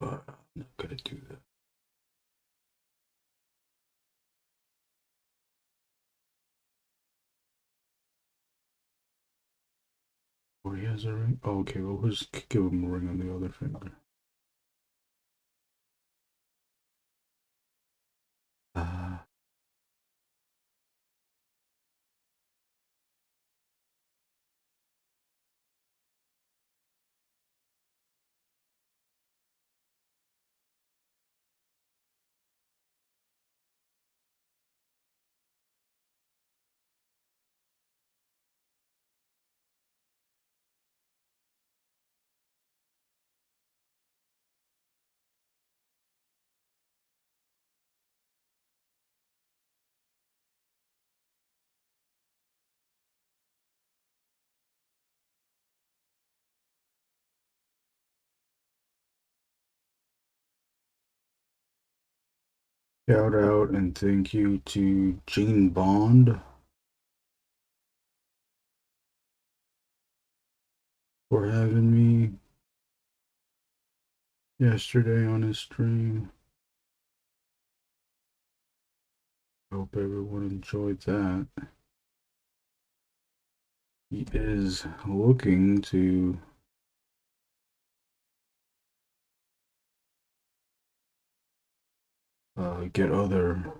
but I'm not gonna do that. Oh, he has a ring? Oh, okay, well, we'll just give him a ring on the other finger. Shout out and thank you to Gene Bond for having me yesterday on his stream. Hope everyone enjoyed that. He is looking to get other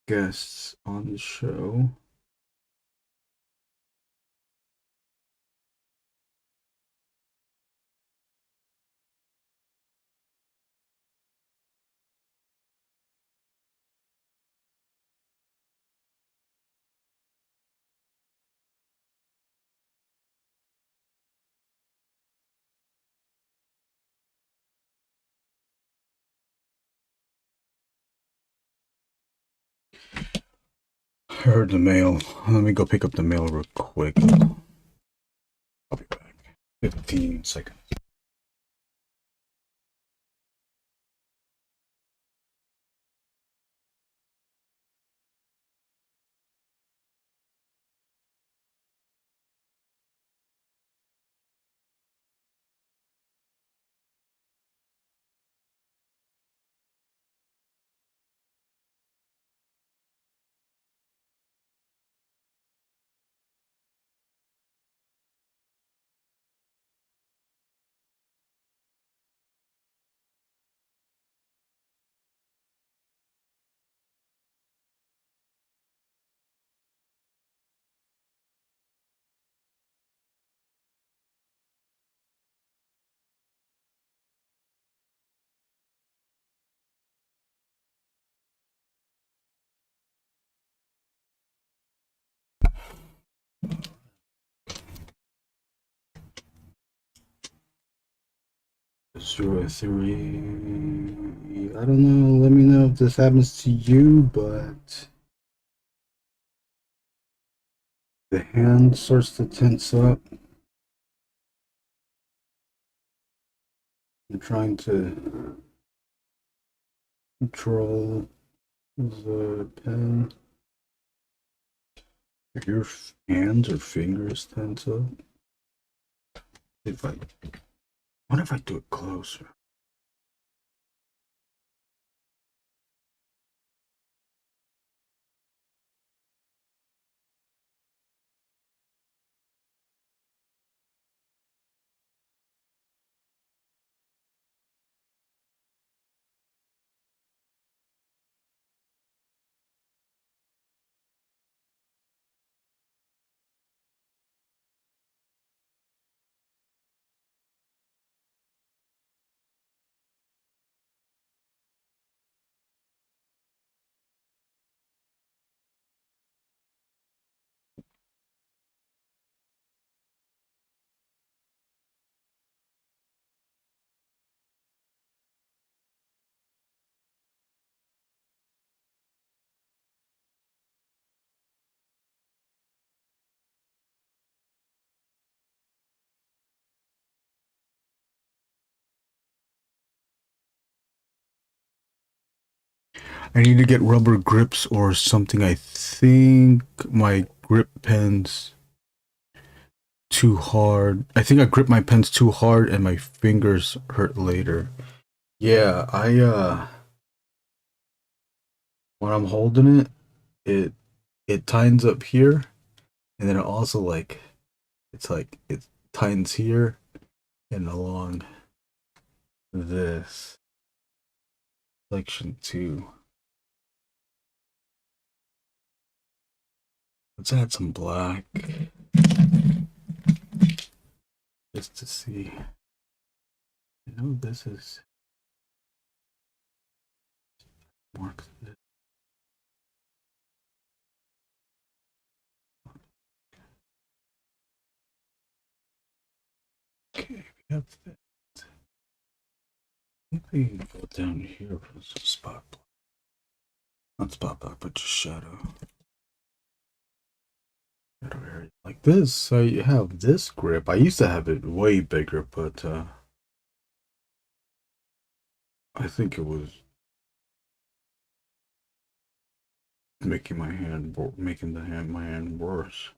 guests on the show. I heard the mail. Let me go pick up the mail real quick. I'll be back. 15 seconds. Zero 3. I don't know. Let me know if this happens to you, but the hand starts to tense up. I'm trying to control the pen. If your hands or fingers tense up, what if I do it closer? I need to get rubber grips or something. I think my grip pens too hard. I think I grip my pens too hard and my fingers hurt later. Yeah, when I'm holding it tightens up here, and then it also like it tightens here and along this section too. Let's add some black just to see. I know this is marks it. Okay, we have that. I think we can go down here for some spot black. Not spot black, but just shadow. Shadow area. Like this, so you have this grip. I used to have it way bigger, but I think it was making my hand my hand worse.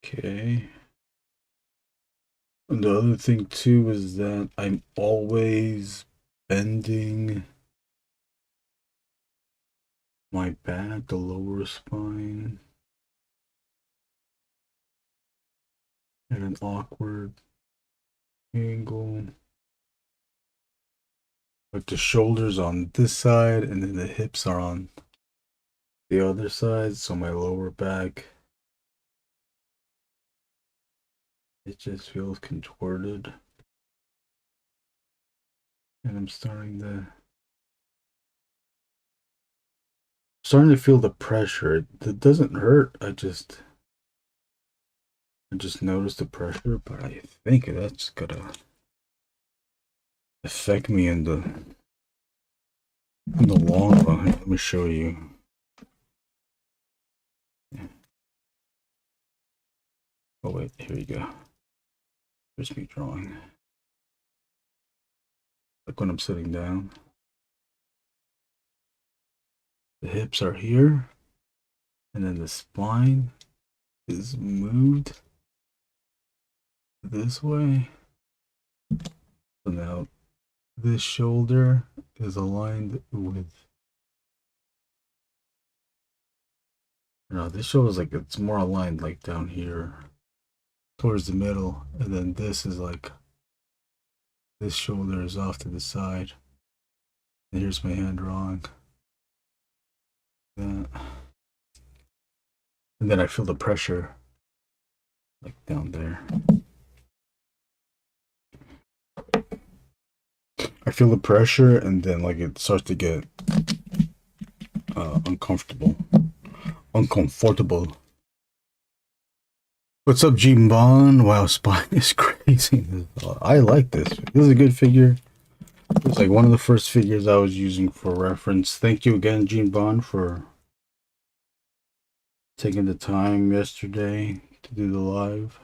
Okay. And the other thing too is that I'm always bending my back, the lower spine, at an awkward angle. Like the shoulders on this side and then the hips are on the other side, so my lower back, it just feels contorted. And I'm starting to feel the pressure. It doesn't hurt. I just noticed the pressure, but I think that's gonna affect me in the long run. Let me show you. Oh wait, here you go. Here's me drawing. Like when I'm sitting down. The hips are here, and then the spine is moved this way. So now this shoulder is aligned with, no, this shoulder's like, it's more aligned like down here towards the middle, and then this is like, this shoulder is off to the side. And here's my hand drawing that. And then I feel the pressure like down there. I feel the pressure, and then like it starts to get uncomfortable. What's up, Gene Bond? Wow, spine is crazy. I like this. This is a good figure. It's like one of the first figures I was using for reference. Thank you again, Gene Bond, for taking the time yesterday to do the live.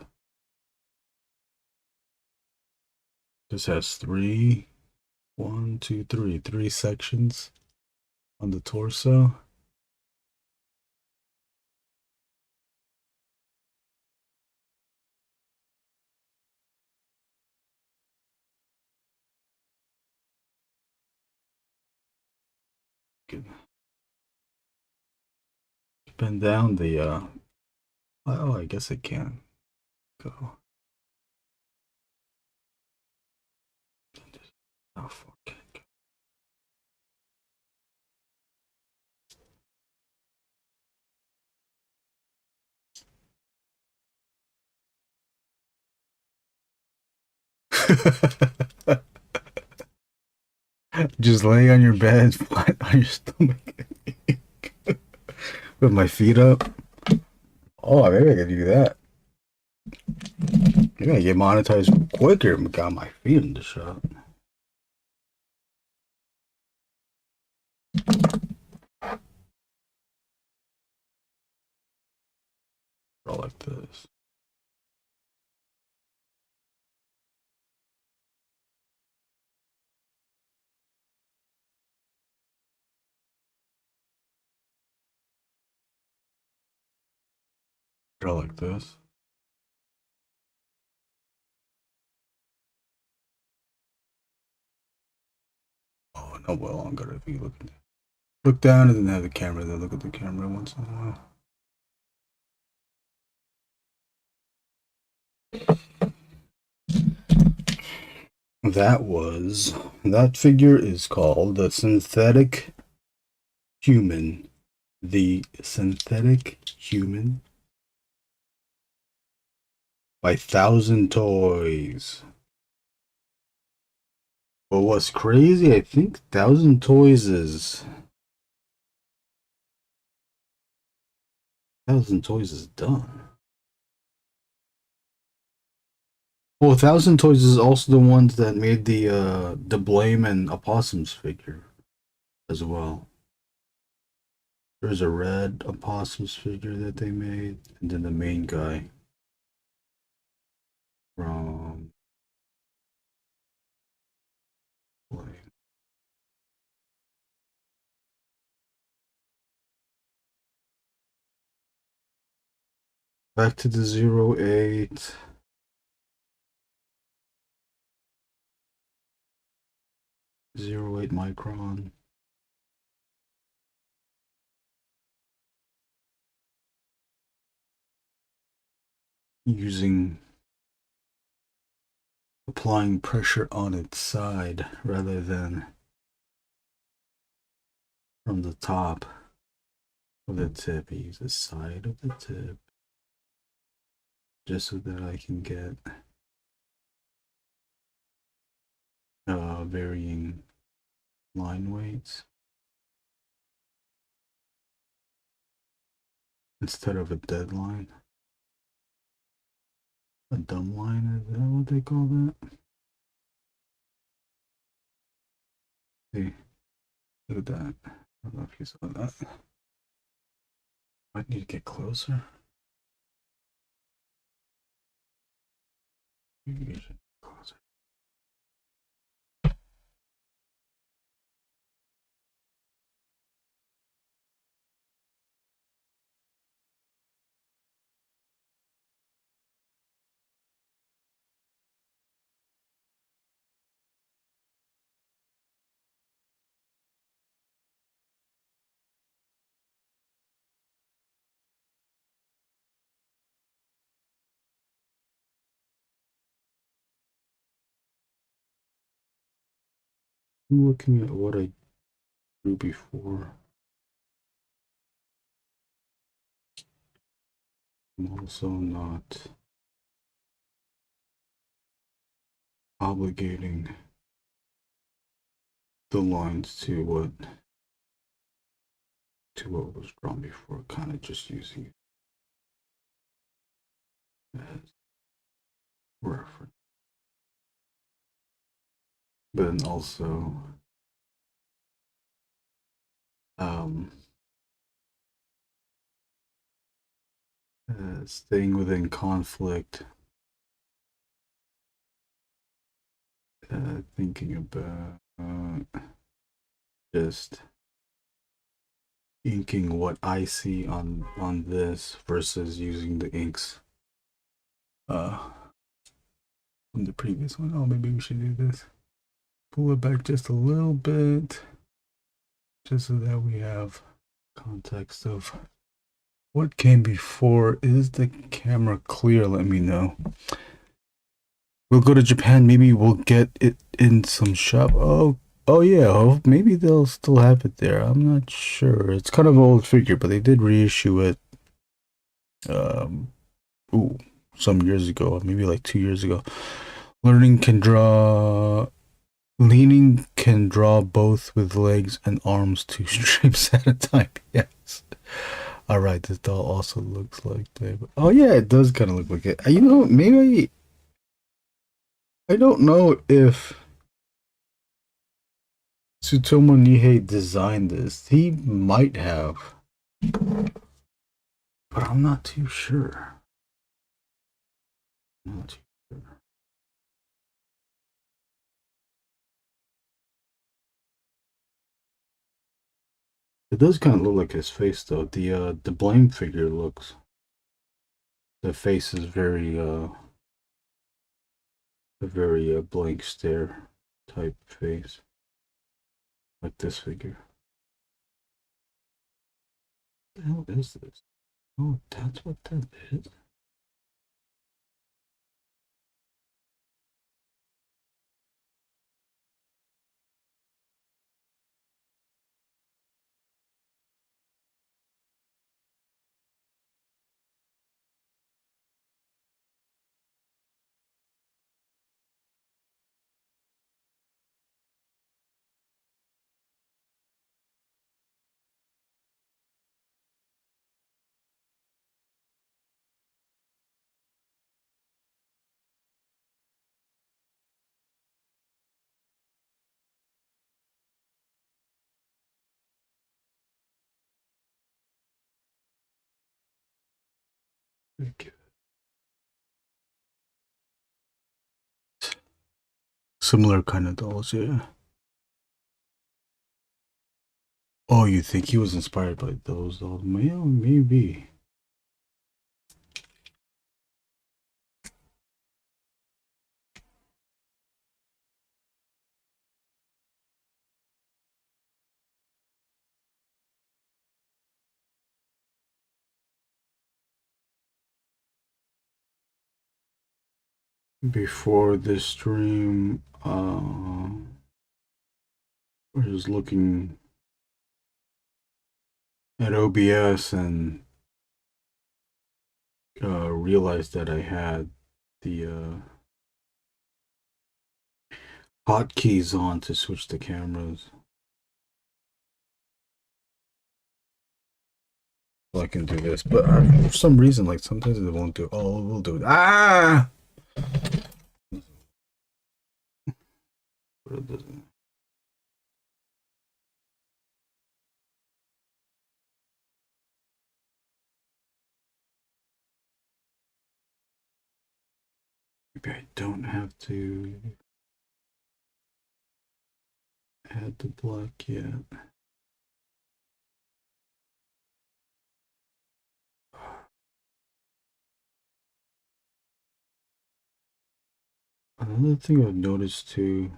This has three sections on the torso. Bend down the oh, I guess it can go. Oh, fuck. Just lay on your bed, flat on your stomach, with my feet up. Oh, maybe I could do that. Maybe I get monetized quicker and got my feet in the shot. Draw like this. Draw like this. Oh no, well, I'm gonna be looking. Look down and then have the camera. Then look at the camera once in a while. That figure is called the Synthetic Human. The Synthetic Human by 1,000 Toys. But what's crazy, I think 1,000 Toys is... 1,000 Toys is done. Well, 1,000 Toys is also the ones that made the Blame and Opossums figure as well. There's a red Opossums figure that they made, and then the main guy from Blame. Back to the 08. Zero 0.8 micron. Applying pressure on its side rather than from the top of the tip. I use the side of the tip just so that I can get varying line weights instead of a dead line. A dumb line, is that what they call that? See, look at that. I don't know if you saw that. I need to get closer. Maybe I should get closer. I'm looking at what I drew before. I'm also not obligating the lines to what was drawn before, kind of just using it as reference. But then also staying within conflict, thinking about just inking what I see on this versus using the inks from the previous one. Oh, maybe we should do this. Pull it back just a little bit, just so that we have context of what came before. Is the camera clear? Let me know. We'll go to Japan. Maybe we'll get it in some shop. Oh yeah. Maybe they'll still have it there. I'm not sure. It's kind of an old figure, but they did reissue it. Some years ago, maybe like 2 years ago. Learning can draw. Leaning can draw both with legs and arms 2 streams at a time. Yes. All right. This doll also looks like that. Oh yeah, it does kind of look like it. You know, maybe. I don't know if Tsutomu Nihei designed this. He might have, but I'm not too sure. Not sure. It does kind of look like his face though. The blame figure looks. The face is very a very blank stare type face, like this figure. What the hell is this? Oh, that's what that is. Similar kind of dolls, yeah. Oh, you think he was inspired by those dolls? Maybe. Before this stream, I was looking at OBS and realized that I had the hotkeys on to switch the cameras. So I can do this, but for some reason, like sometimes it won't do. Oh, it will do it. Ah! But it doesn't. Maybe I don't have to add the black yet. Another thing I've noticed too.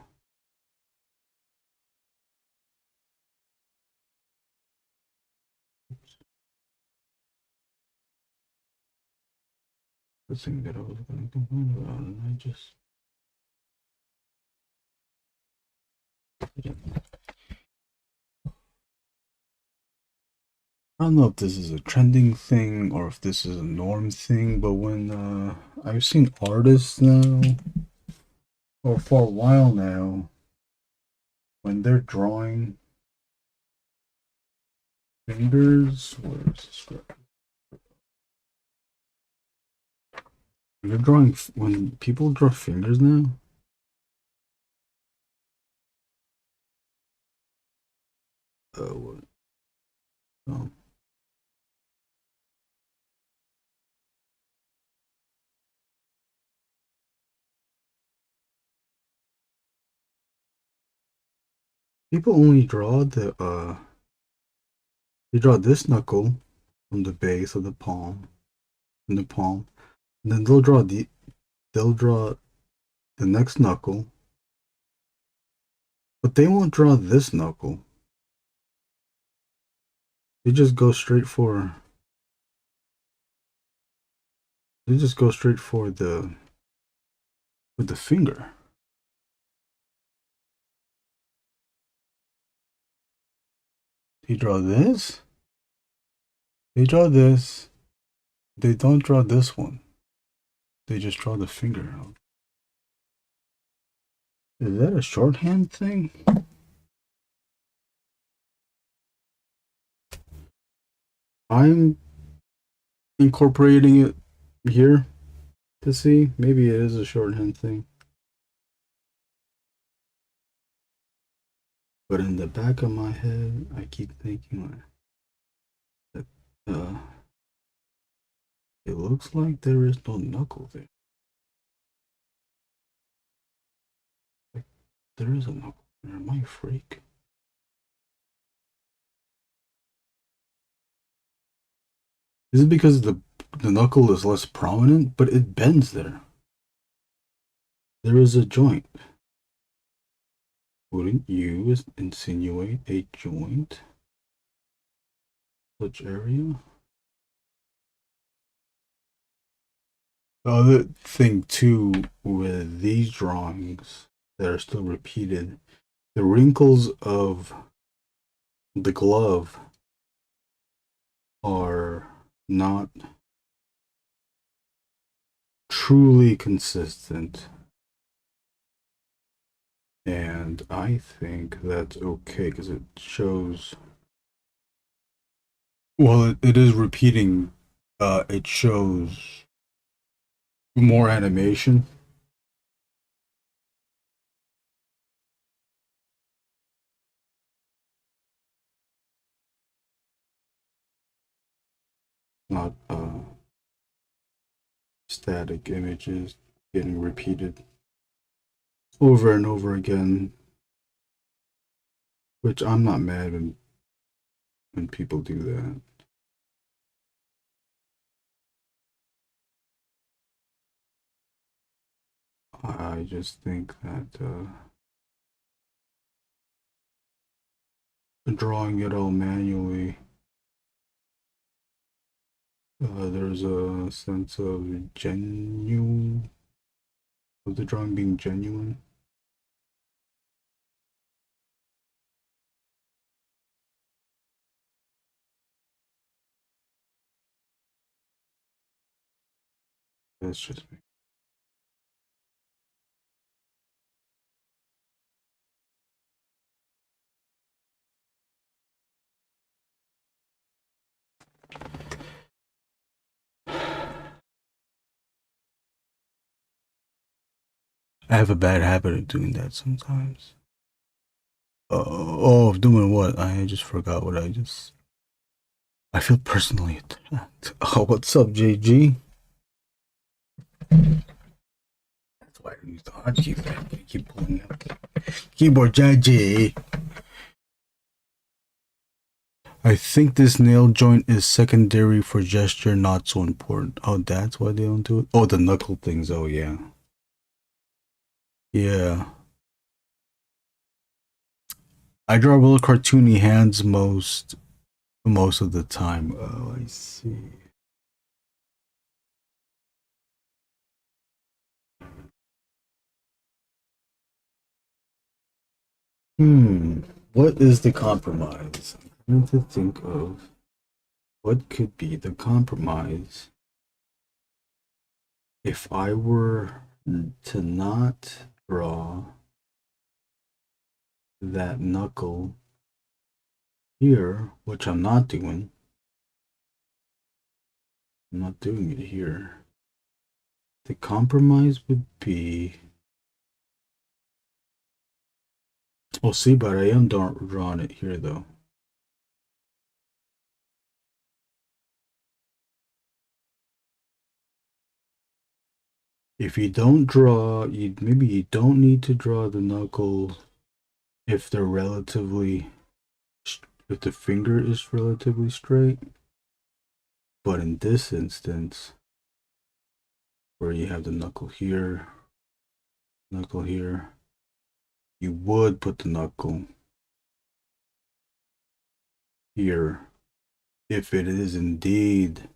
The thing that I was going to complain about, and I just. I don't know if this is a trending thing or if this is a norm thing, but when I've seen artists now, or for a while now, when they're drawing fingers, where's the script? When people draw fingers now, what? Oh. People only draw they draw this knuckle from the base of the palm, and then they'll draw the next knuckle, but they won't draw this knuckle. They just go straight for the with the finger. They draw this. They draw this. They don't draw this one. They just draw the finger out. Is that a shorthand thing? I'm incorporating it here to see. Maybe it is a shorthand thing. But in the back of my head, I keep thinking that it looks like there is no knuckle there. There is a knuckle. Am I a freak? Is it because the knuckle is less prominent, but it bends there? There is a joint. Wouldn't you insinuate a joint? Such area? The other thing too with these drawings that are still repeated, the wrinkles of the glove are not truly consistent. And I think that's okay because it shows, well, it is repeating, it shows more animation. Not static images getting repeated over and over again, which I'm not mad when people do that. I just think that drawing it all manually, there's a sense of genuine, of the drawing being genuine. That's just me. I have a bad habit of doing that sometimes. Oh, of doing what? I just forgot what I feel personally attacked. Oh, what's up, JG? That's why I use the hotkeys. I keep pulling out keyboard, JG. I think this nail joint is secondary for gesture, not so important. Oh, that's why they don't do it? Oh, the knuckle things. Oh, yeah. Yeah. I draw real cartoony hands most of the time. Oh, I see. What is the compromise? I'm trying to think of what could be the compromise if I were to not draw that knuckle here, which I'm not doing. I'm not doing it here. The compromise would be, oh, see, but I am drawing it here though. If you don't draw, maybe you don't need to draw the knuckle if they're relatively, if the finger is relatively straight. But in this instance, where you have the knuckle here, you would put the knuckle here if it is indeed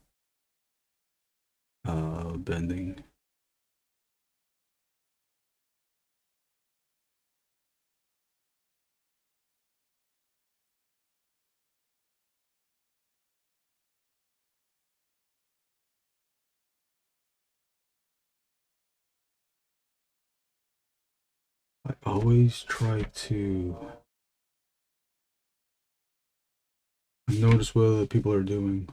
bending. I always try to notice what other people are doing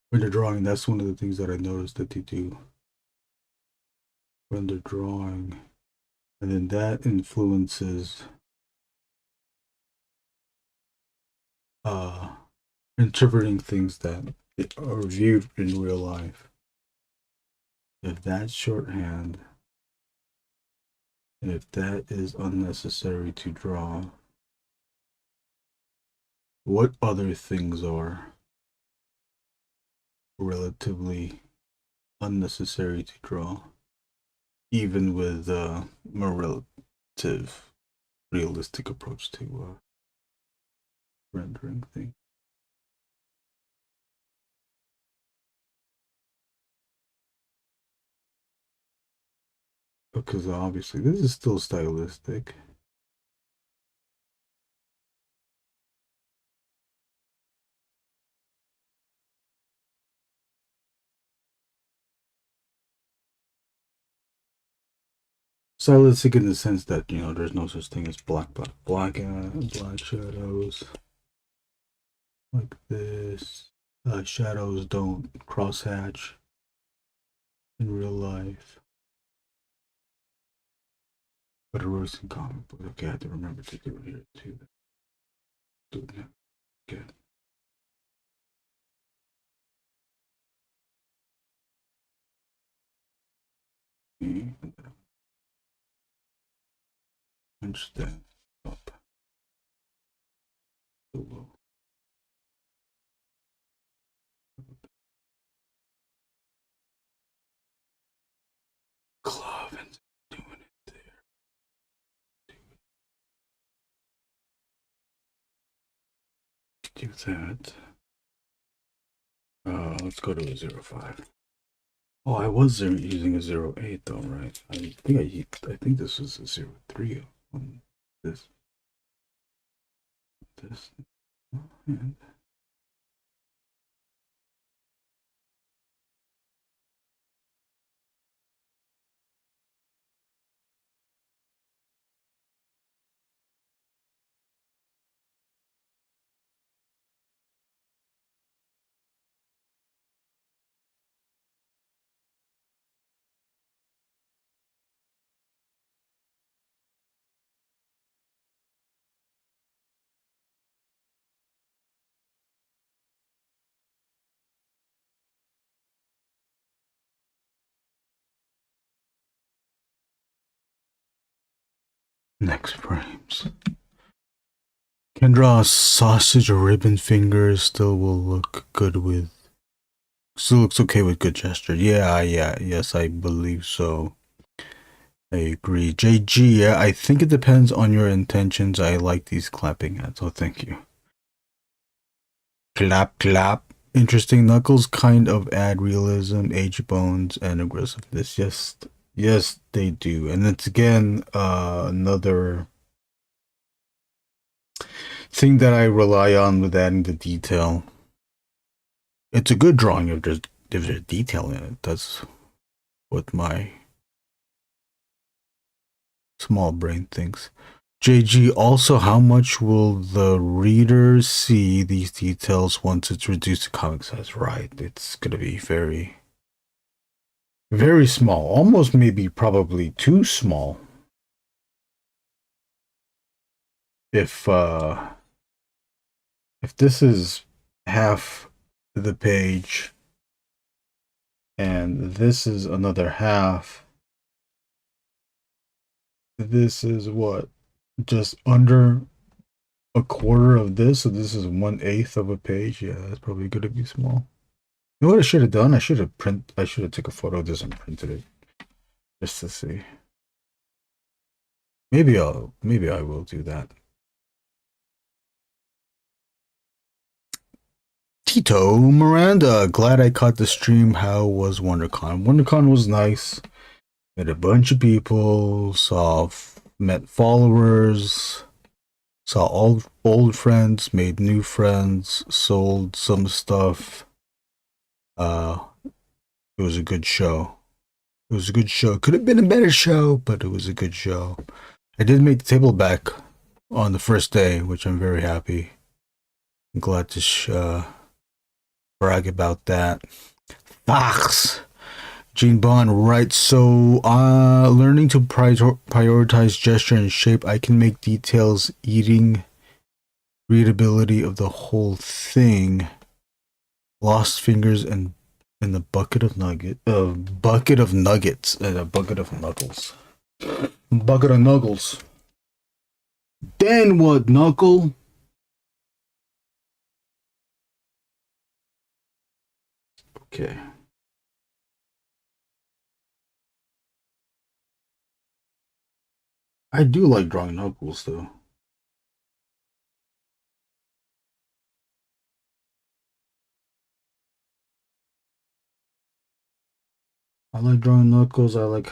when they're drawing. That's one of the things that I noticed that they do when they're drawing, and then that influences interpreting things that are viewed in real life. If that's shorthand, And if that is unnecessary to draw, what other things are relatively unnecessary to draw, even with a more relative, realistic approach to rendering things? Because obviously this is still stylistic. Stylistic in the sense that, you know, there's no such thing as black shadows. Like this. Shadows don't crosshatch in real life. But it works in comic book. Okay, I have to remember to do it here too. Do it now. Good. Okay. Punch that up. Below. Glove and doing it there. Do that. Let's go to a 0.5. Oh, I was using a 0.8 though, right? I think this was a 0.3 on this. And next frames. Can draw a sausage or ribbon fingers. Still will look good with. Still looks okay with good gesture. Yes, I believe so. I agree. JG, yeah, I think it depends on your intentions. I like these clapping hands. Oh, thank you. Clap, clap. Interesting knuckles kind of add realism, age bones, and aggressiveness. Yes, they do. And it's again another thing that I rely on with adding the detail. It's a good drawing if there's detail in it. That's what my small brain thinks. JG, also, how much will the reader see these details once it's reduced to comic size? Right, it's gonna be very, very small. Almost maybe probably too small. If this is half the page and this is another half, this is what? Just under a quarter of this, so this is 1/8 of a page. Yeah, that's probably gonna be small. You know what I should have done? I should have took a photo of this and printed it just to see. Maybe I will do that. Tito Miranda, glad I caught the stream. How was WonderCon? WonderCon was nice. Met a bunch of people, met followers, saw old friends, made new friends, sold some stuff. It was a good show. It was a good show. Could have been a better show, but it was a good show. I did make the table back on the first day, which I'm very happy. I'm glad to brag about that. Fox! Gene Bond writes, so learning to prioritize gesture and shape, I can make details eating readability of the whole thing. Lost fingers and a bucket of nuggets and a bucket of knuckles. Bucket of Knuckles. Then what, Knuckle? Okay. I do like drawing Knuckles, though. I like drawing Knuckles. I like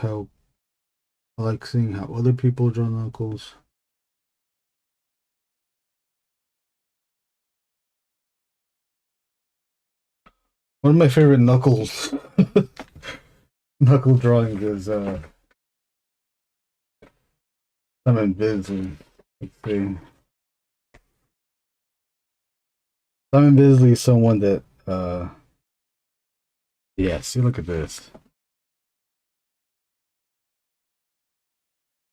seeing how other people draw Knuckles. One of my favorite Knuckles Knuckle drawings is Simon Bisley. Let's see. Simon Bisley is someone that yeah, see, look at this.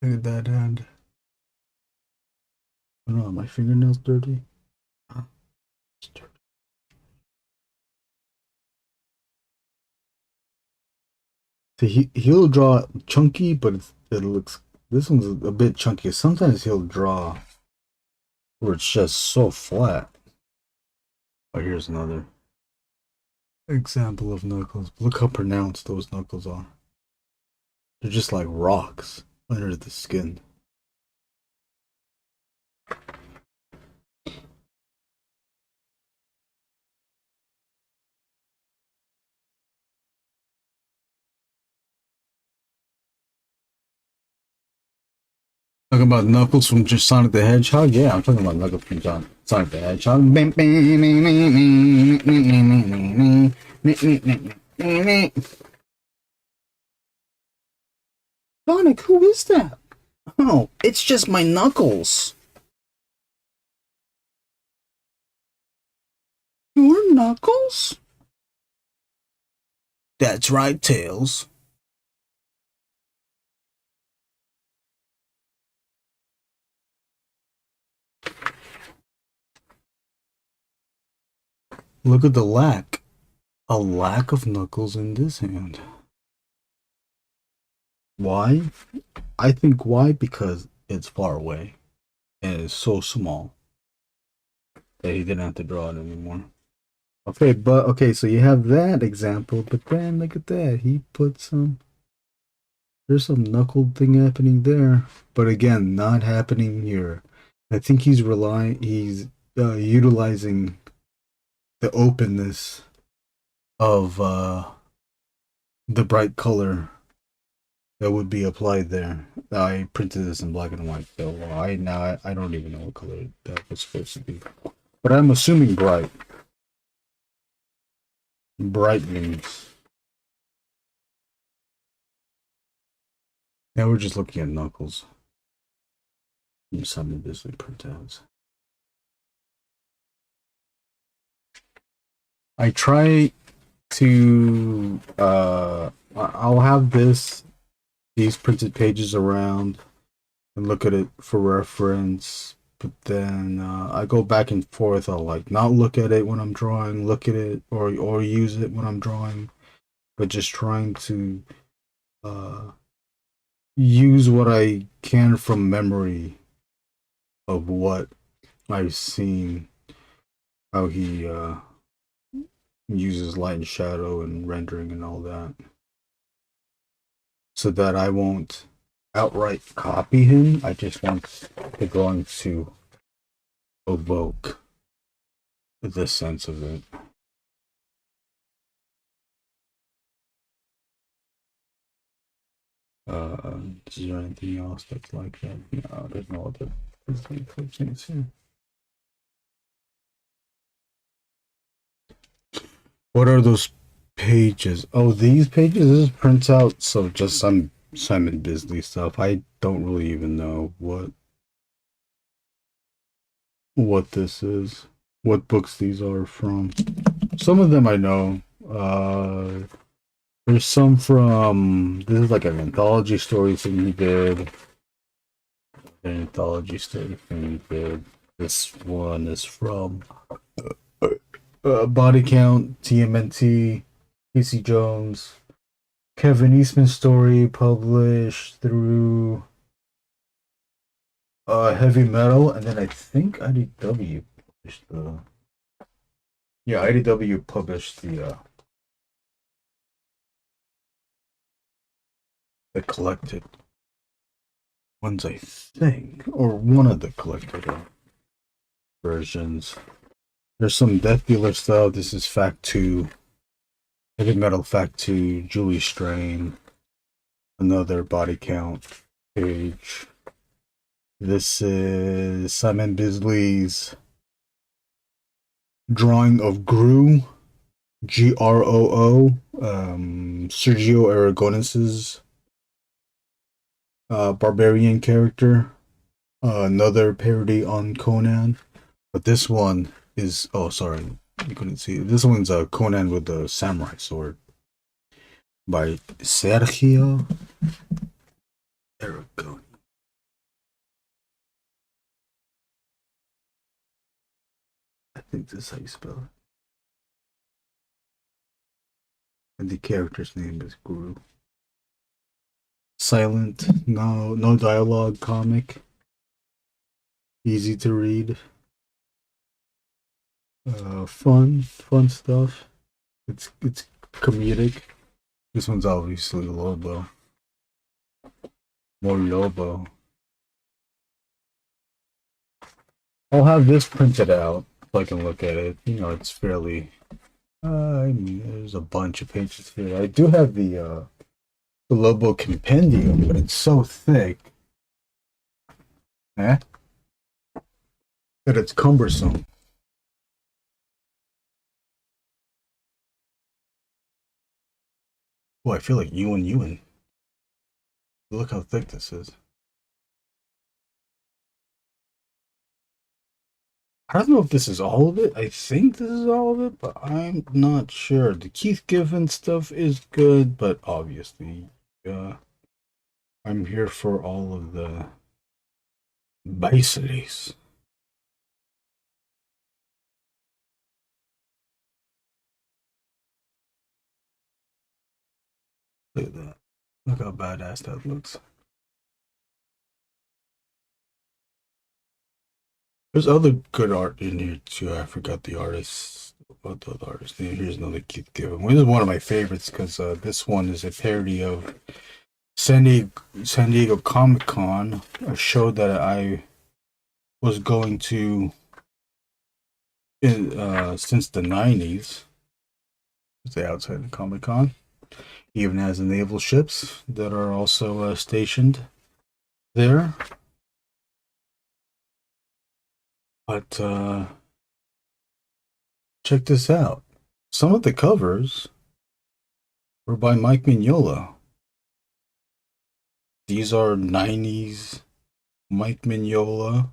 Look at that hand. Oh no, my fingernails dirty. Huh? It's dirty. See, he'll draw chunky, but it looks, this one's a bit chunky. Sometimes he'll draw where it's just so flat. Oh, here's another example of Knuckles. Look how pronounced those Knuckles are. They're just like rocks under the skin. Talking about Knuckles from just Sonic the Hedgehog? Yeah, I'm talking about Knuckles from Sonic the Hedgehog. Sonic, who is that? Oh, it's just my Knuckles. Your Knuckles? That's right, Tails. Look at the lack. A lack of Knuckles in this hand. Why? I think why? Because it's far away. And it's so small that he didn't have to draw it anymore. Okay, so you have that example, but then look at that. He put some, there's some knuckle thing happening there. But again, not happening here. I think he's utilizing the openness of the bright color that would be applied there. I printed this in black and white, so I don't even know what color that was supposed to be. But I'm assuming bright. Bright means. Now we're just looking at Knuckles. Some of this printouts. I try to I'll have these printed pages around and look at it for reference, but then I go back and forth. I'll like not look at it when I'm drawing, look at it or use it when I'm drawing, but just trying to use what I can from memory of what I've seen, how he uses light and shadow and rendering and all that, so that I won't outright copy him. I just want the drawing to evoke the sense of it. Is there anything else that's like that? No, there's no other things here. What are those pages? Oh, these pages? This is printouts of just some Simon Bisley stuff. I don't really even know what this is, what books these are from. Some of them I know. There's some from, this is like an anthology story thing he did. An anthology story thing he did. This one is from Body Count, TMNT, PC Jones, Kevin Eastman story published through Heavy Metal, and then I think IDW published the IDW published the collected ones, I think, or one of the collected versions. There's some Death Dealer stuff. This is Fact 2. Heavy Metal Fact 2, Julie Strain. Another body count page. This is Simon Bisley's drawing of Groo, Groo. Sergio Aragonis's barbarian character. Another parody on Conan. But this one is, oh sorry, you couldn't see it. This one's Conan with the samurai sword by Sergio Aragon. I think this is how you spell it. And the character's name is Guru. Silent, no dialogue comic. Easy to read. Fun stuff. It's comedic. This one's obviously Lobo. More Lobo. I'll have this printed out so I can look at it. You know, it's fairly. I mean, there's a bunch of pages here. I do have the Lobo compendium, but it's so thick, that it's cumbersome. Oh, I feel like Ewan. Look how thick this is. I don't know if this is all of it. I think this is all of it, but I'm not sure. The Keith Giffen stuff is good, but obviously, I'm here for all of the Baiseries. Look at that. Look how badass that looks. There's other good art in here too. I forgot the artist. What the artist name? Here's another Keith Giffen. This is one of my favorites because this one is a parody of San Diego Comic Con, a show that I was going to since the 90s. It's outside the Comic Con. Even has the naval ships that are also stationed there. But check this out. Some of the covers were by Mike Mignola. These are 90s Mike Mignola.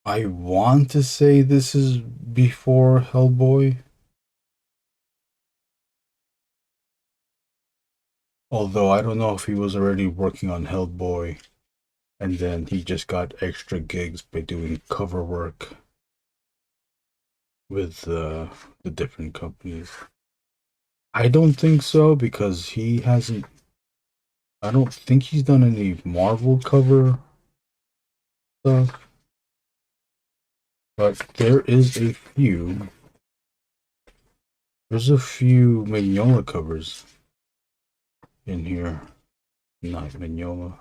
I want to say this is before Hellboy. Although I don't know if he was already working on Hellboy and then he just got extra gigs by doing cover work with the different companies. I don't think so because he hasn't. I don't think he's done any Marvel cover stuff. But there is a few. There's a few Mignola covers in here. Not Mignola.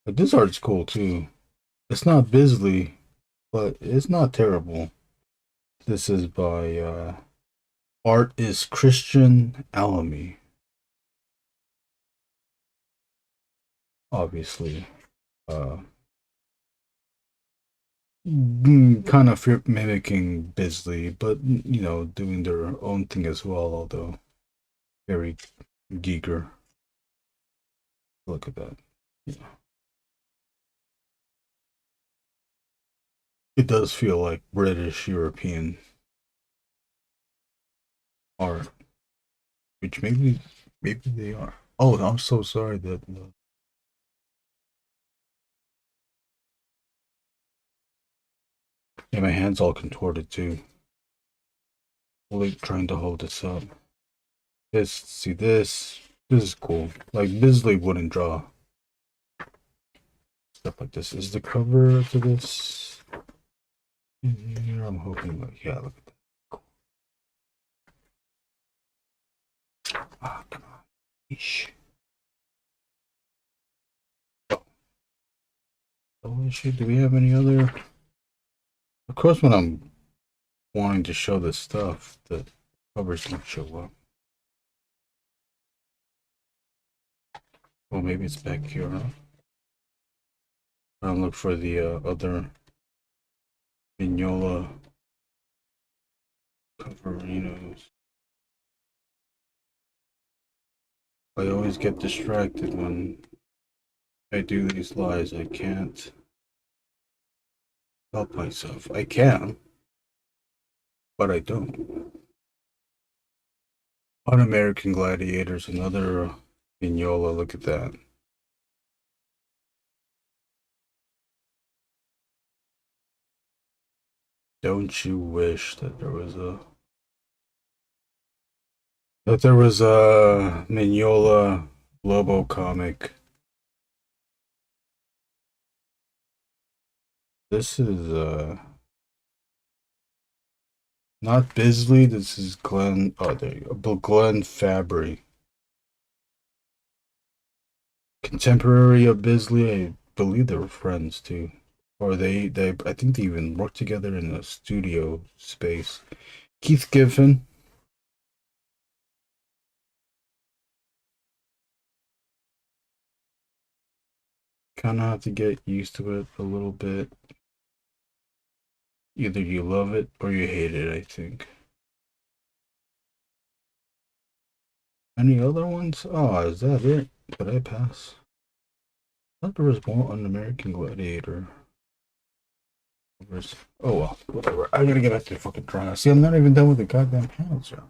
But this art's cool too. It's not Bisley, but it's not terrible. This is by Art is Christian Alamy. Obviously. Kind of mimicking Bisley, but you know, doing their own thing as well, although very geeker. Look at that. Yeah. It does feel like British European art, which maybe they are. Oh, I'm so sorry that. Yeah, my hand's all contorted too. like trying to hold this up. See this. This is cool. Like Bisley wouldn't draw stuff like this. Is the cover to this? Here I'm hoping like, yeah, look at that. Cool. Ah, come on. Eesh. Oh shit, do we have any other? Of course, when I'm wanting to show this stuff, the covers don't show up. Well, maybe it's back here, huh? I'll look for the other Mignola coverinos. I always get distracted when I do these lives. I can't help myself. I can, but I don't. Un-American Gladiators, another Mignola. Look at that. Don't you wish that there was a Mignola Lobo comic? This is not Bisley. This is Glenn. Oh, there you go. Glenn Fabry, contemporary of Bisley. I believe they were friends too, or they. I think they even worked together in a studio space. Keith Giffen. Kind of have to get used to it a little bit. Either you love it or you hate it, I think. Any other ones? Oh, is that it? Did I pass? I thought there was more on American Gladiator. Oh well, whatever. I gotta get back to the fucking drawing. See, I'm not even done with the goddamn panels yet.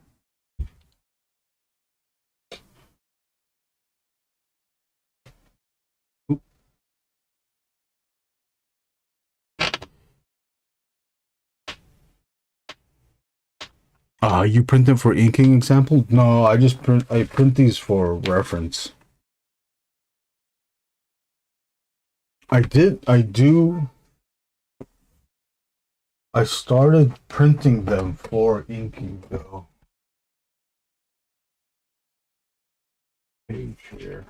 You print them for inking example? No, I print these for reference. I started printing them for inking though. Page here.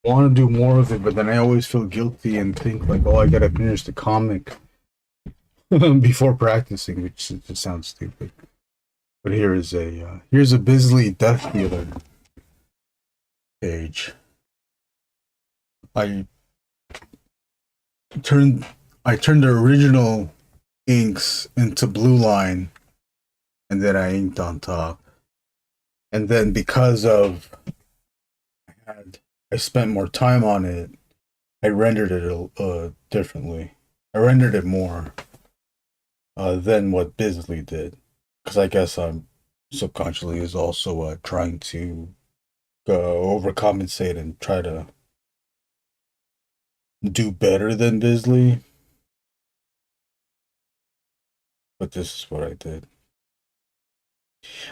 Want to do more of it, but then I always feel guilty and think like, oh, I gotta finish the comic before practicing, which just sounds stupid. But here's a Bisley Death Dealer page. I turned the original inks into blue line, and then I inked on top. And then because of I spent more time on it, I rendered it differently. I rendered it more than what Bisley did, because I guess I'm subconsciously is also trying to overcompensate and try to do better than Bisley. But this is what I did.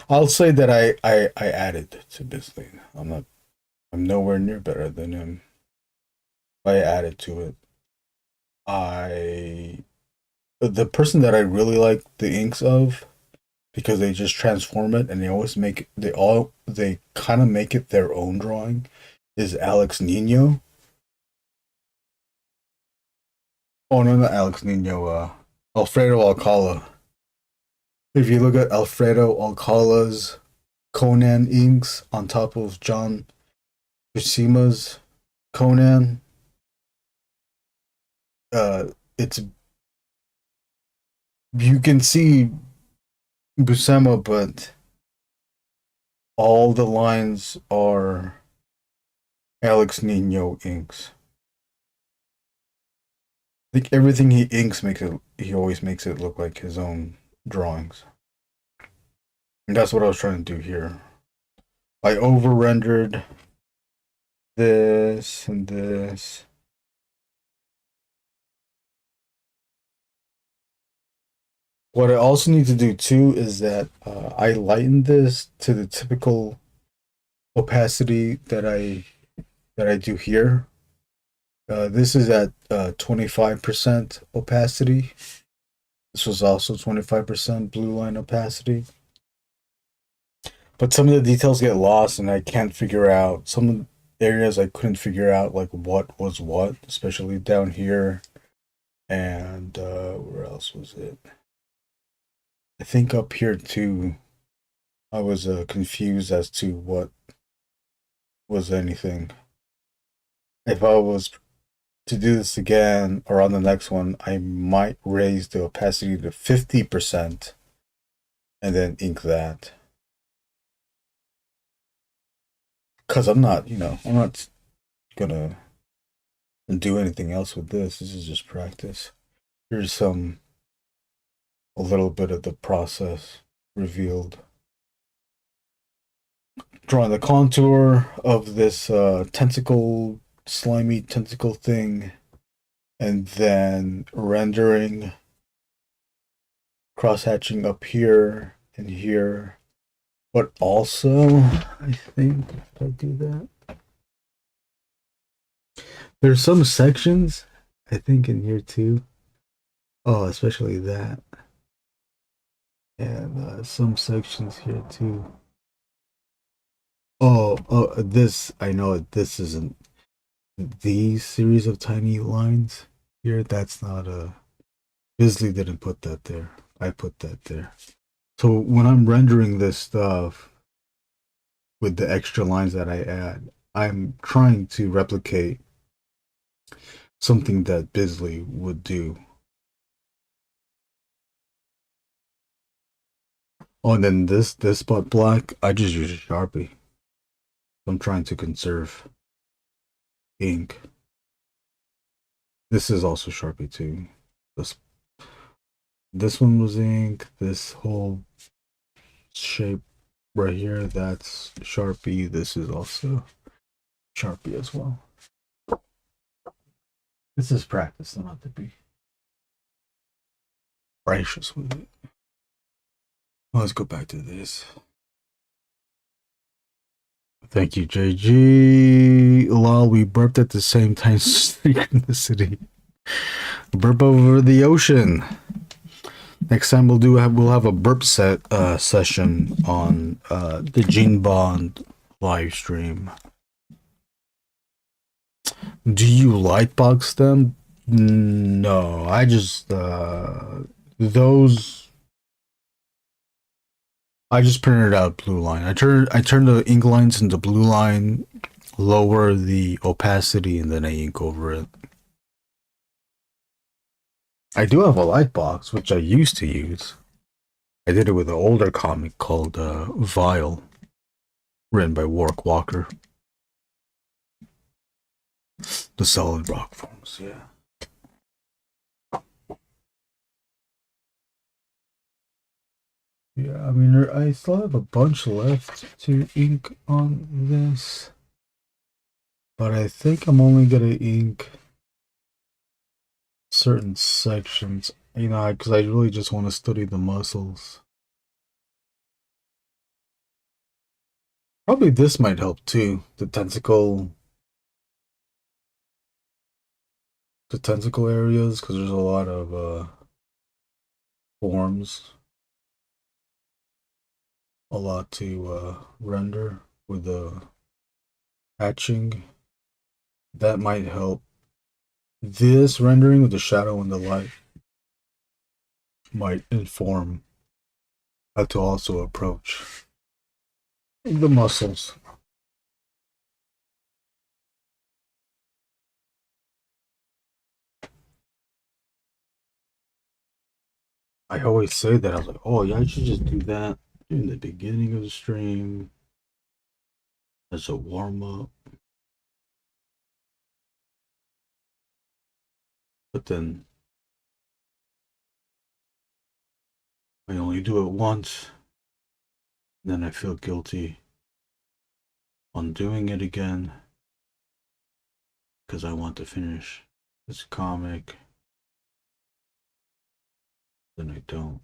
I'll say that I added to Bisley. I'm nowhere near better than him. I added to it. The person that I really like the inks of, because they just transform it and they kind of make it their own drawing, is Alex Nino. Oh no, not Alex Nino. Alfredo Alcala. If you look at Alfredo Alcala's Conan inks on top of John Buscema's Conan, it's you can see Buscema, but all the lines are Alex Nino inks. I think everything he inks he always makes it look like his own drawings. And that's what I was trying to do here. I over rendered this and this. What I also need to do too is that I lighten this to the typical opacity that I do here. This is at 25% opacity. This was also 25% blue line opacity. But some of the details get lost and I can't figure out some areas I couldn't figure out like what was what, especially down here. And where else was it? I think up here too. I was confused as to what was anything. If I was to do this again or on the next one, I might raise the opacity to 50% and then ink that. Because I'm not gonna do anything else with this. This is just practice. Here's a little bit of the process revealed. Drawing the contour of this tentacle, slimy tentacle thing, and then rendering, cross-hatching up here and here. But also, I think, if I do that, there's some sections, I think, in here too. Oh, especially that. And some sections here too. Oh, this, I know this isn't these series of tiny lines here. That's not a, Bisley didn't put that there. I put that there. So when I'm rendering this stuff with the extra lines that I add, I'm trying to replicate something that Bisley would do. Oh, and then this spot black, I just use a Sharpie. I'm trying to conserve ink. This is also Sharpie too. This one was ink. This whole shape right here, that's Sharpie. This is also Sharpie as well. This is practice, not to be gracious with it. Well, let's go back to this. Thank you, JG. Lol, we burped at the same time. Synchronicity. Burp over the ocean. Next time we'll have a burp session on the Gene Bond live stream. Do you lightbox them? No, I just those. I just printed out blue line. I turn the ink lines into blue line, lower the opacity, and then I ink over it. I do have a light box, which I used to use. I did it with an older comic called Vile, written by Warrick Walker. The solid rock forms, yeah. Yeah, I mean, I still have a bunch left to ink on this. But I think I'm only gonna ink certain sections, you know, because I really just want to study the muscles. Probably this might help too, the tentacle areas, because there's a lot of forms, a lot to render with the hatching. That might help. This rendering with the shadow and the light might inform how to also approach the muscles. I always say that. I was like, oh yeah, I should just do that in the beginning of the stream as a warm-up. But then I only do it once, and then I feel guilty on doing it again because I want to finish this comic. Then I don't.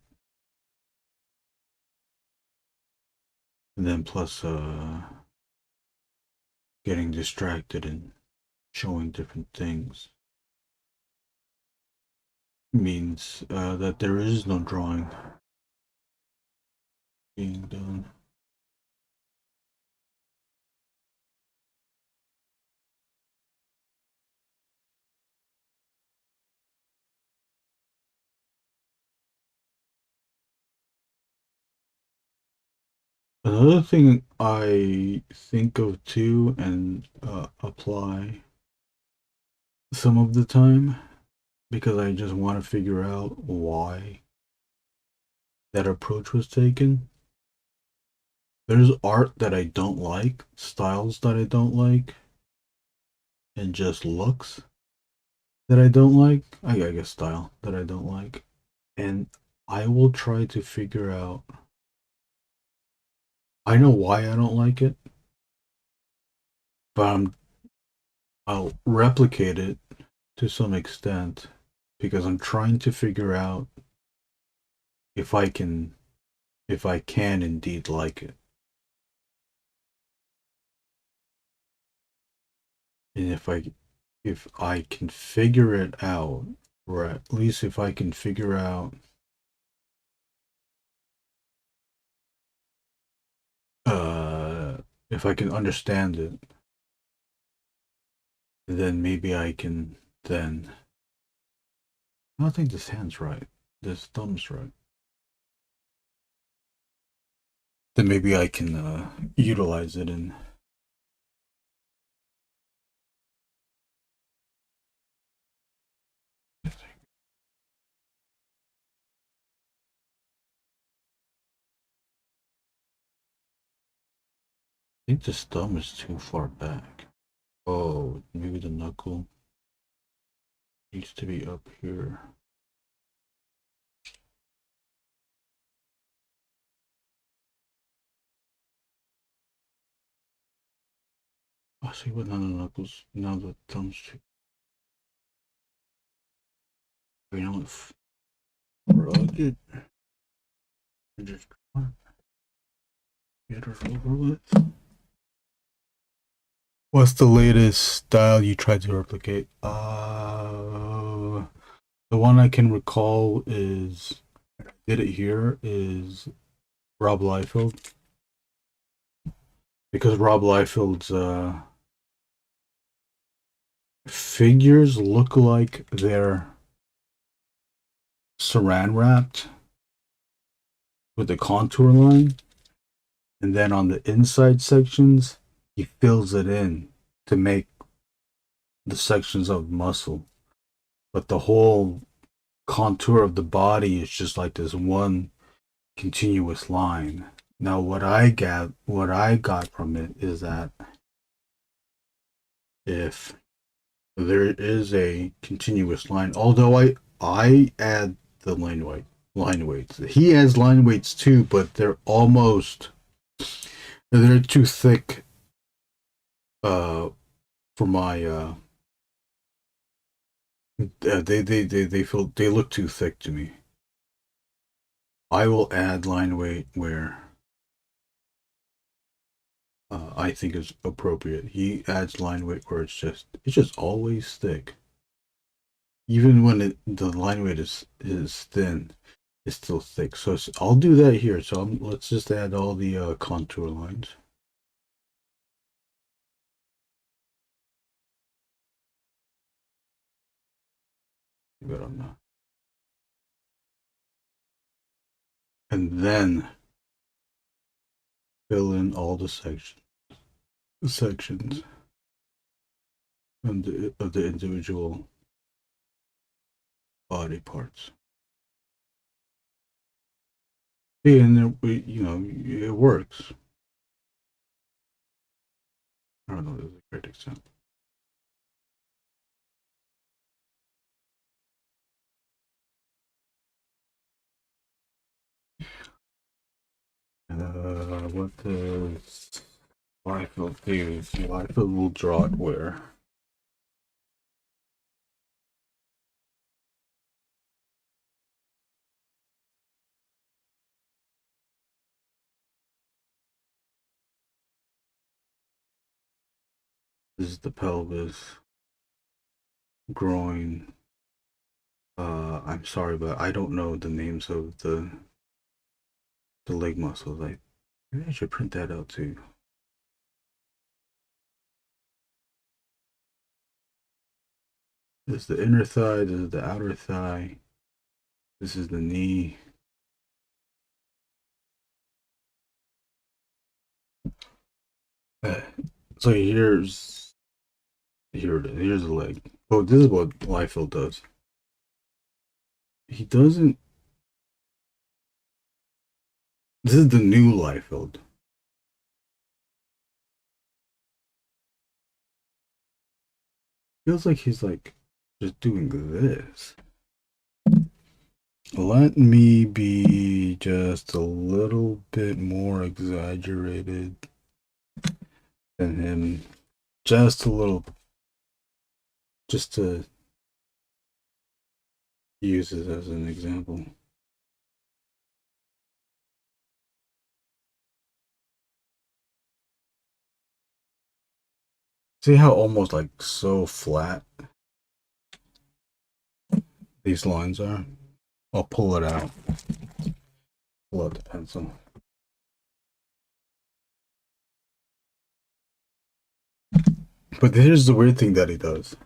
And then plus getting distracted and showing different things means that there is no drawing being done. Another thing I think of too and apply some of the time, because I just want to figure out why that approach was taken. There's art that I don't like, styles that I don't like, and just looks that I don't like. I guess style that I don't like. And I will try to figure out. I know why I don't like it, but I'll replicate it to some extent because I'm trying to figure out if I can indeed like it. And if I can figure it out, or at least if I can figure out if I can understand it, then maybe I can then I don't think this hand's right. This thumb's right. Then maybe I can utilize it in I think this thumb is too far back. Oh, maybe the knuckle needs to be up here. I see what now the knuckles, now the thumb's too. You know what? Rugged. Just get her over with. What's the latest style you tried to replicate? The one I can recall is did it here is Rob Liefeld, because Rob Liefeld's figures look like they're saran wrapped with the contour line, and then on the inside sections he fills it in to make the sections of muscle, but the whole contour of the body is just like this one continuous line. Now what I got from it is that if there is a continuous line, although I add the line weights. He adds line weights too, but they're too thick for my they look too thick to me. I will add line weight where I think is appropriate. He adds line weight where it's just always thick. Even when the line weight is thin, it's still thick. So I'll do that here. So let's just add all the contour lines. Good on that. And then fill in all the sections of the individual body parts. Yeah, and it works. I don't know. This is a great example. What does Liefeld do? Liefeld will draw it where? This is the pelvis, groin. I'm sorry, but I don't know the names of the leg muscles. Maybe I should print that out too. This is the inner thigh. This is the outer thigh. This is the knee. So here's here's the leg. Oh, this is what Liefeld does. He doesn't. This is the new Liefeld. Feels like he's like just doing this. Let me be just a little bit more exaggerated than him. Just a little. Just to use it as an example. See how almost like so flat these lines are? I'll pull it out. Pull out the pencil. But here's the weird thing that he does.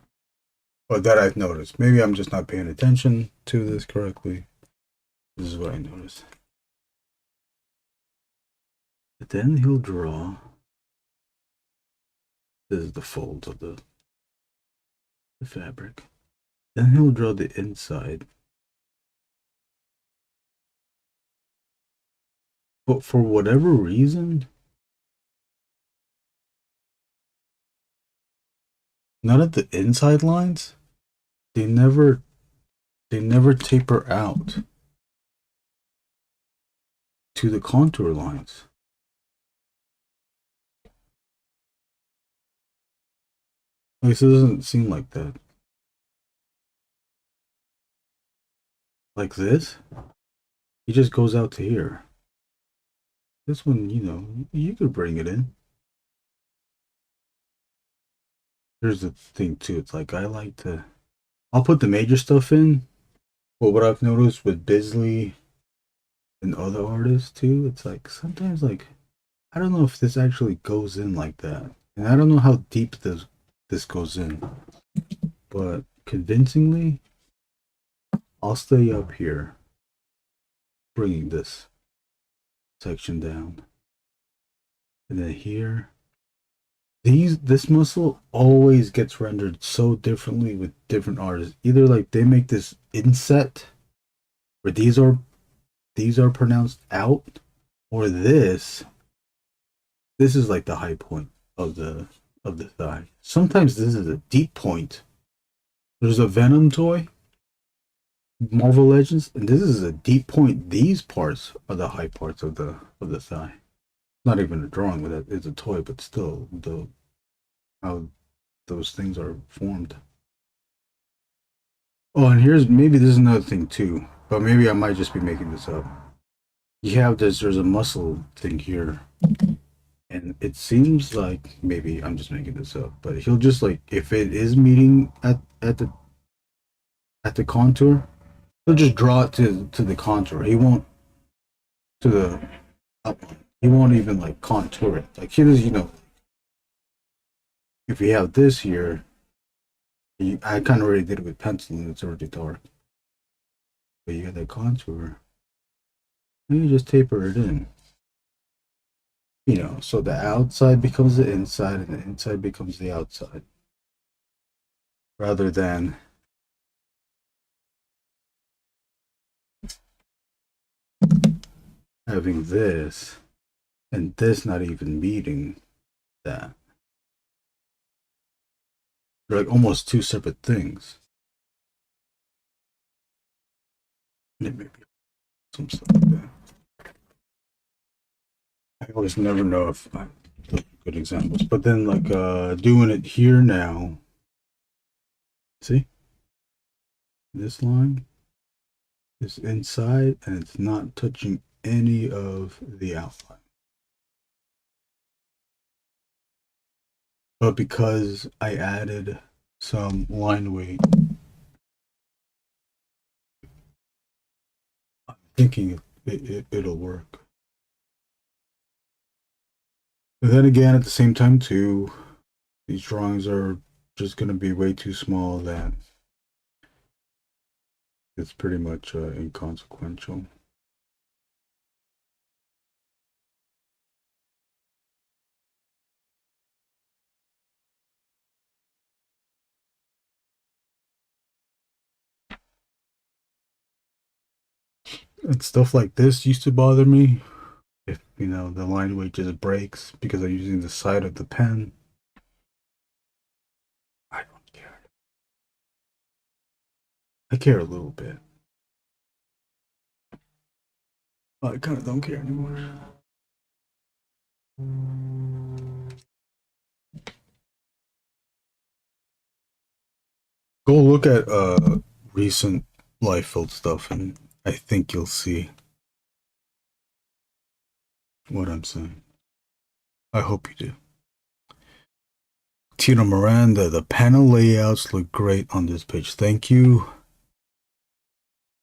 Or that I've noticed. Maybe I'm just not paying attention to this correctly. This is what I noticed. But then he'll draw. This is the folds of the fabric. Then he'll draw the inside. But for whatever reason, none of the inside lines, they never taper out to the contour lines. Like, this doesn't seem like that. Like this, he just goes out to here. This one, you know, you could bring it in. Here's the thing too, it's like I'll put the major stuff in, but what I've noticed with Bisley and other artists too, it's like sometimes like I don't know if this actually goes in like that. And I don't know how deep this goes in. But convincingly, I'll stay up here bringing this section down. And then here, this muscle always gets rendered so differently with different artists. Either like they make this inset where these are pronounced out, or this is like the high point of the thigh. Sometimes this is a deep point. There's a Venom toy, Marvel Legends, and this is a deep point. These parts are the high parts of the thigh. Not even a drawing with it; it's a toy, but still, how those things are formed. Oh, and maybe this is another thing too, but maybe I might just be making this up. You have there's a muscle thing here, and it seems like maybe I'm just making this up, but he'll just like if it is meeting at the contour, he'll just draw it to the contour. He won't to the outline. He won't even like contour it. Like he does, you know. If you have this here, I kind of already did it with pencil and it's already dark. But you got that contour. And you just taper it in. You know, so the outside becomes the inside and the inside becomes the outside. Rather than having this and this not even meeting that. They're like almost two separate things. Maybe some stuff like that. I always never know if I look good examples, but then like doing it here now. See, this line is inside and it's not touching any of the outline. but because I added some line weight, I'm thinking it'll work. But then again, at the same time too, these drawings are just going to be way too small that it's pretty much inconsequential. And stuff like this used to bother me if, you know, the line weight just breaks because I'm using the side of the pen. I don't care. I care a little bit. I kind of don't care anymore. Go look at recent life-filled stuff and I think you'll see what I'm saying. I hope you do. Tino Miranda, the panel layouts look great on this page. Thank you.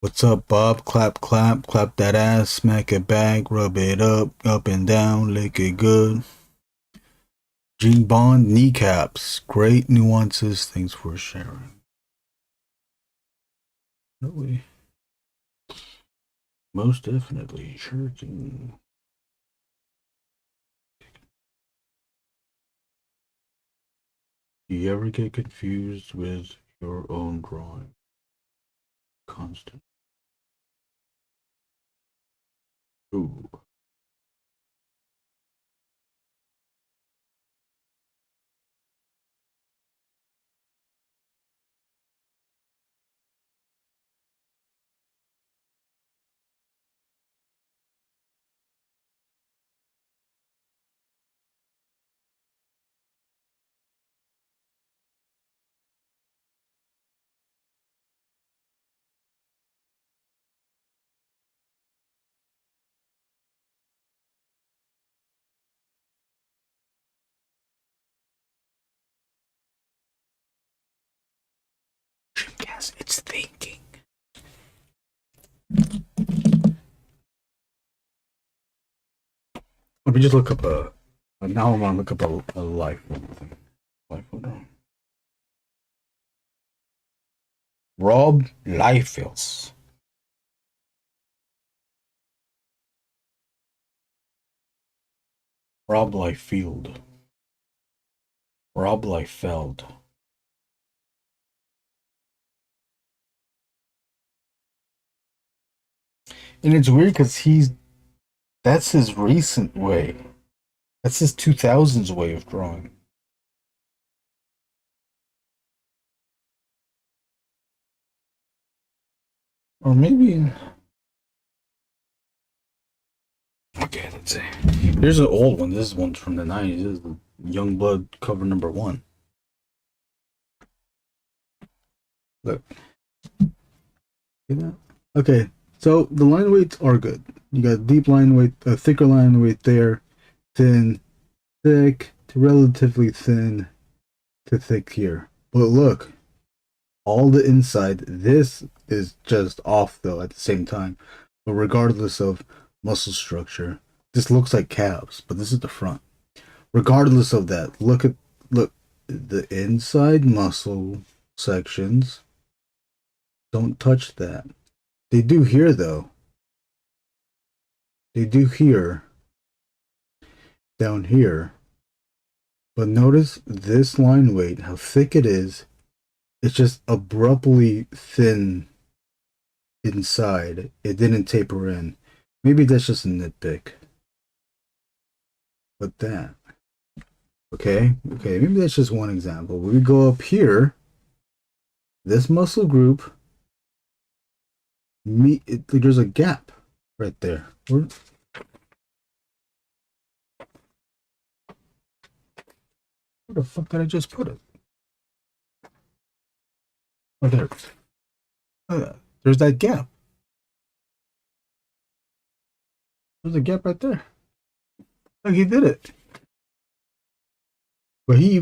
What's up, Bob? Clap, clap, clap that ass, smack it back, rub it up and down, lick it good. Gene Bond, kneecaps, great nuances. Thanks for sharing. Really? Most definitely, sure can. Do you ever get confused with your own drawing? Constant. Ooh. Yes, it's thinking. Let me just look up now I want to look up a life thing. Life thing. Rob Liefels. Rob Liefeld. Rob Liefeld. And it's weird because that's his recent way. That's his 2000s way of drawing. Or maybe. Okay, let's see. Here's an old one. This one's from the 90s. This is the Youngblood cover number 1. Look. See that? Okay, so the line weights are good. You got deep line weight, a thicker line weight there, thin, thick, to relatively thin, to thick here. But look, all the inside, this is just off though at the same time. But regardless of muscle structure, this looks like calves, but this is the front. Regardless of that, look the inside muscle sections. Don't touch that. They do here though. They do here. Down here. But notice this line weight, how thick it is. It's just abruptly thin inside. It didn't taper in. Maybe that's just a nitpick. But that. Okay, maybe that's just one example. We go up here. This muscle group. There's a gap right there. Where the fuck did I just put it? Oh, there. There's that gap. There's a gap right there. Look, he did it. But he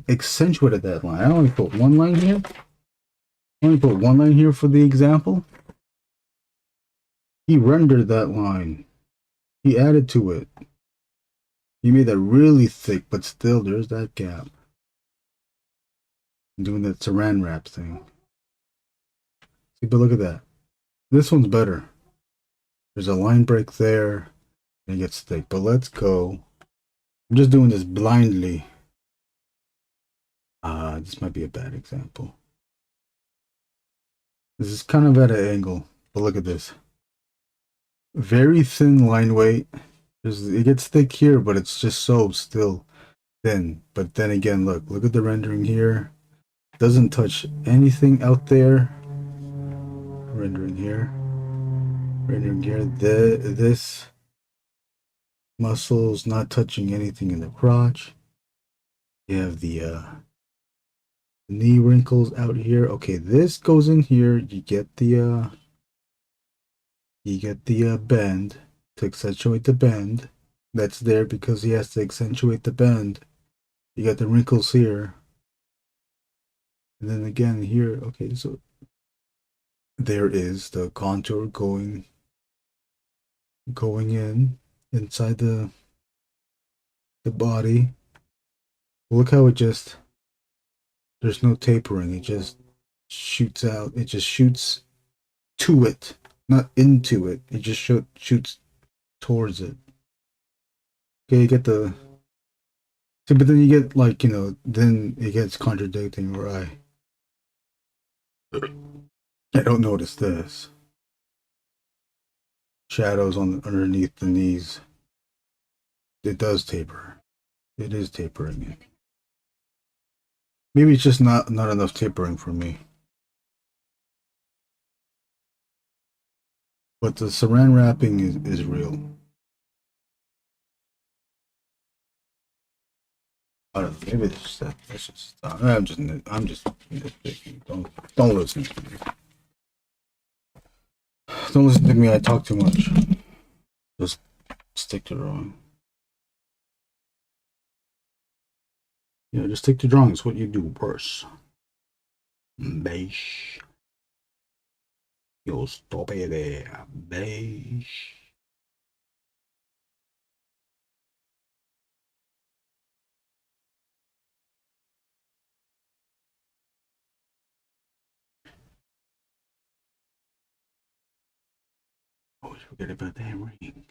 accentuated that line. I only put one line here. I only put one line here for the example. He rendered that line. He added to it. He made that really thick, but still there's that gap. I'm doing that saran wrap thing. See, but look at that. This one's better. There's a line break there, and it gets thick. But let's go. I'm just doing this blindly. This might be a bad example. This is kind of at an angle, but look at this. Very thin line weight. It gets thick here, but it's just so still thin. But then again, look at the rendering here. Doesn't touch anything out there. Rendering here. Rendering here. This muscles not touching anything in the crotch. You have the knee wrinkles out here. Okay, this goes in here. You get the bend to accentuate the bend. That's there because he has to accentuate the bend. You got the wrinkles here. And then again here. Okay, so there is the contour going inside the body. Look how it just, there's no tapering. It just shoots out. It just shoots to it, not into it. It just shoots towards it. Okay, you get the, see, but then you get like, you know, then it gets contradicting, or I don't notice this. Shadows underneath the knees. It does taper. It is tapering it. Maybe it's just not enough tapering for me. But the saran wrapping is real. I don't know, maybe it's just that. That's just. I'm just nitpicking. Don't listen to me. Don't listen to me. I talk too much. Just stick to drawing. Yeah, just stick to drawing. It's what you do worse. Beige. Yo, stop it there. Beige. Always forget about that ring.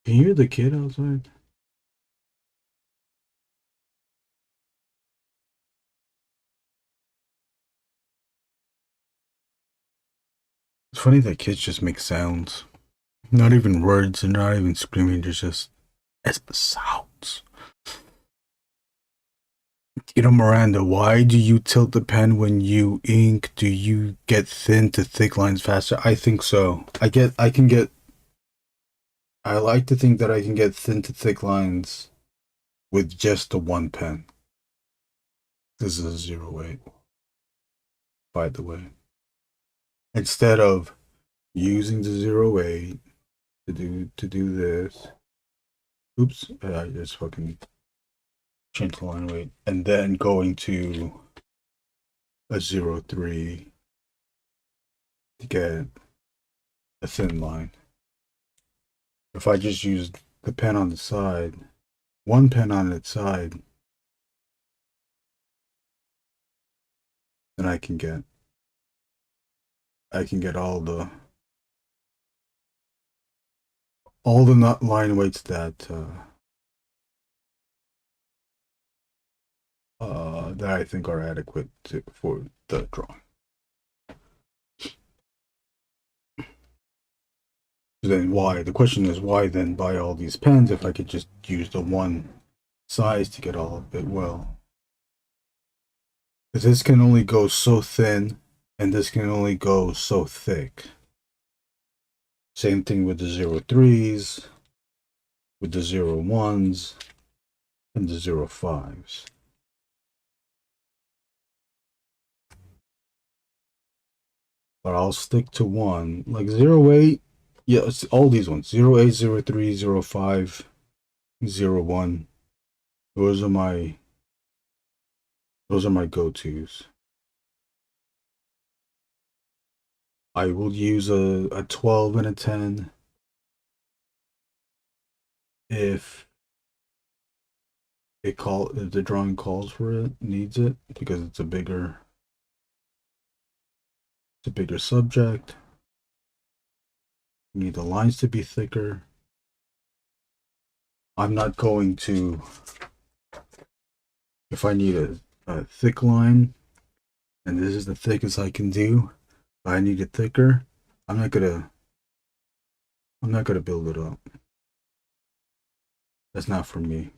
Can you hear the kid outside? It's funny that kids just make sounds. Not even words, and not even screaming, they're just as sounds. You know, Miranda, why do you tilt the pen when you ink? Do you get thin to thick lines faster? I think so. I like to think that I can get thin to thick lines with just the one pen. This is a 0.8, by the way. Instead of using the 0.8 to do this. Oops, I just fucking change the line weight, and then going to a 0.3 to get a thin line. If I just use the pen on the side, one pen on its side, then I can get all the line weights that that I think are adequate for the drawing. Then why? The question is why then buy all these pens if I could just use the one size to get all of it? Well, because this can only go so thin And this can only go so thick. Same thing with the 03s, with the 01s, and the 05s. But I'll stick to one. Like 08, yeah, it's all these ones. 08, 03, 05, 01. Those are my go-tos. I will use a 12 and a 10 if if the drawing calls for it, needs it, because it's a bigger subject. You need the lines to be thicker. I'm not going to, if I need a thick line, and this is the thickest I can do, if I need it thicker, I'm not gonna build it up. That's not for me.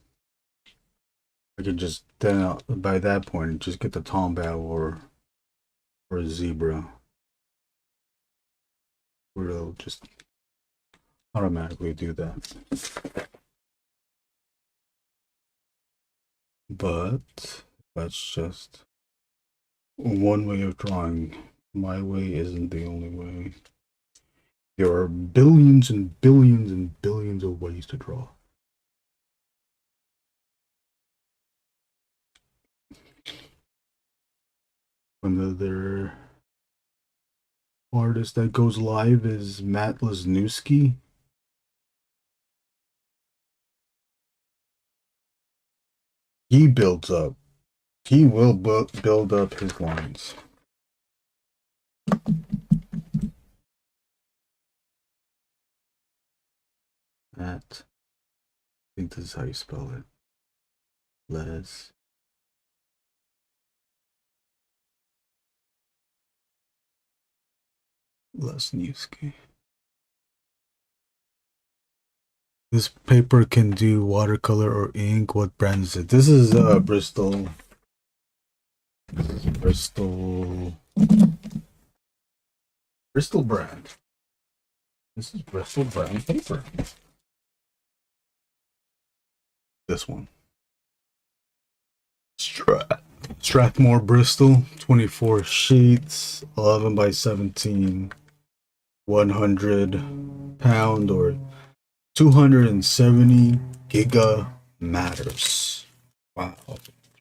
I could just then by that point just get the Tombow or a zebra, where it'll just automatically do that. But that's just one way of drawing. My way isn't the only way. There are billions and billions and billions of ways to draw. Another artist that goes live is Matt Lesniewski. He builds up. He will build up his lines. Matt, I think this is how you spell it. Lesniewski. This paper can do watercolor or ink. What brand is it? This is Bristol. This is Bristol brand. This is Bristol brand paper. This one. Strathmore Bristol, 24 sheets, 11 by 17, 100 pound or 270 giga matters. Wow,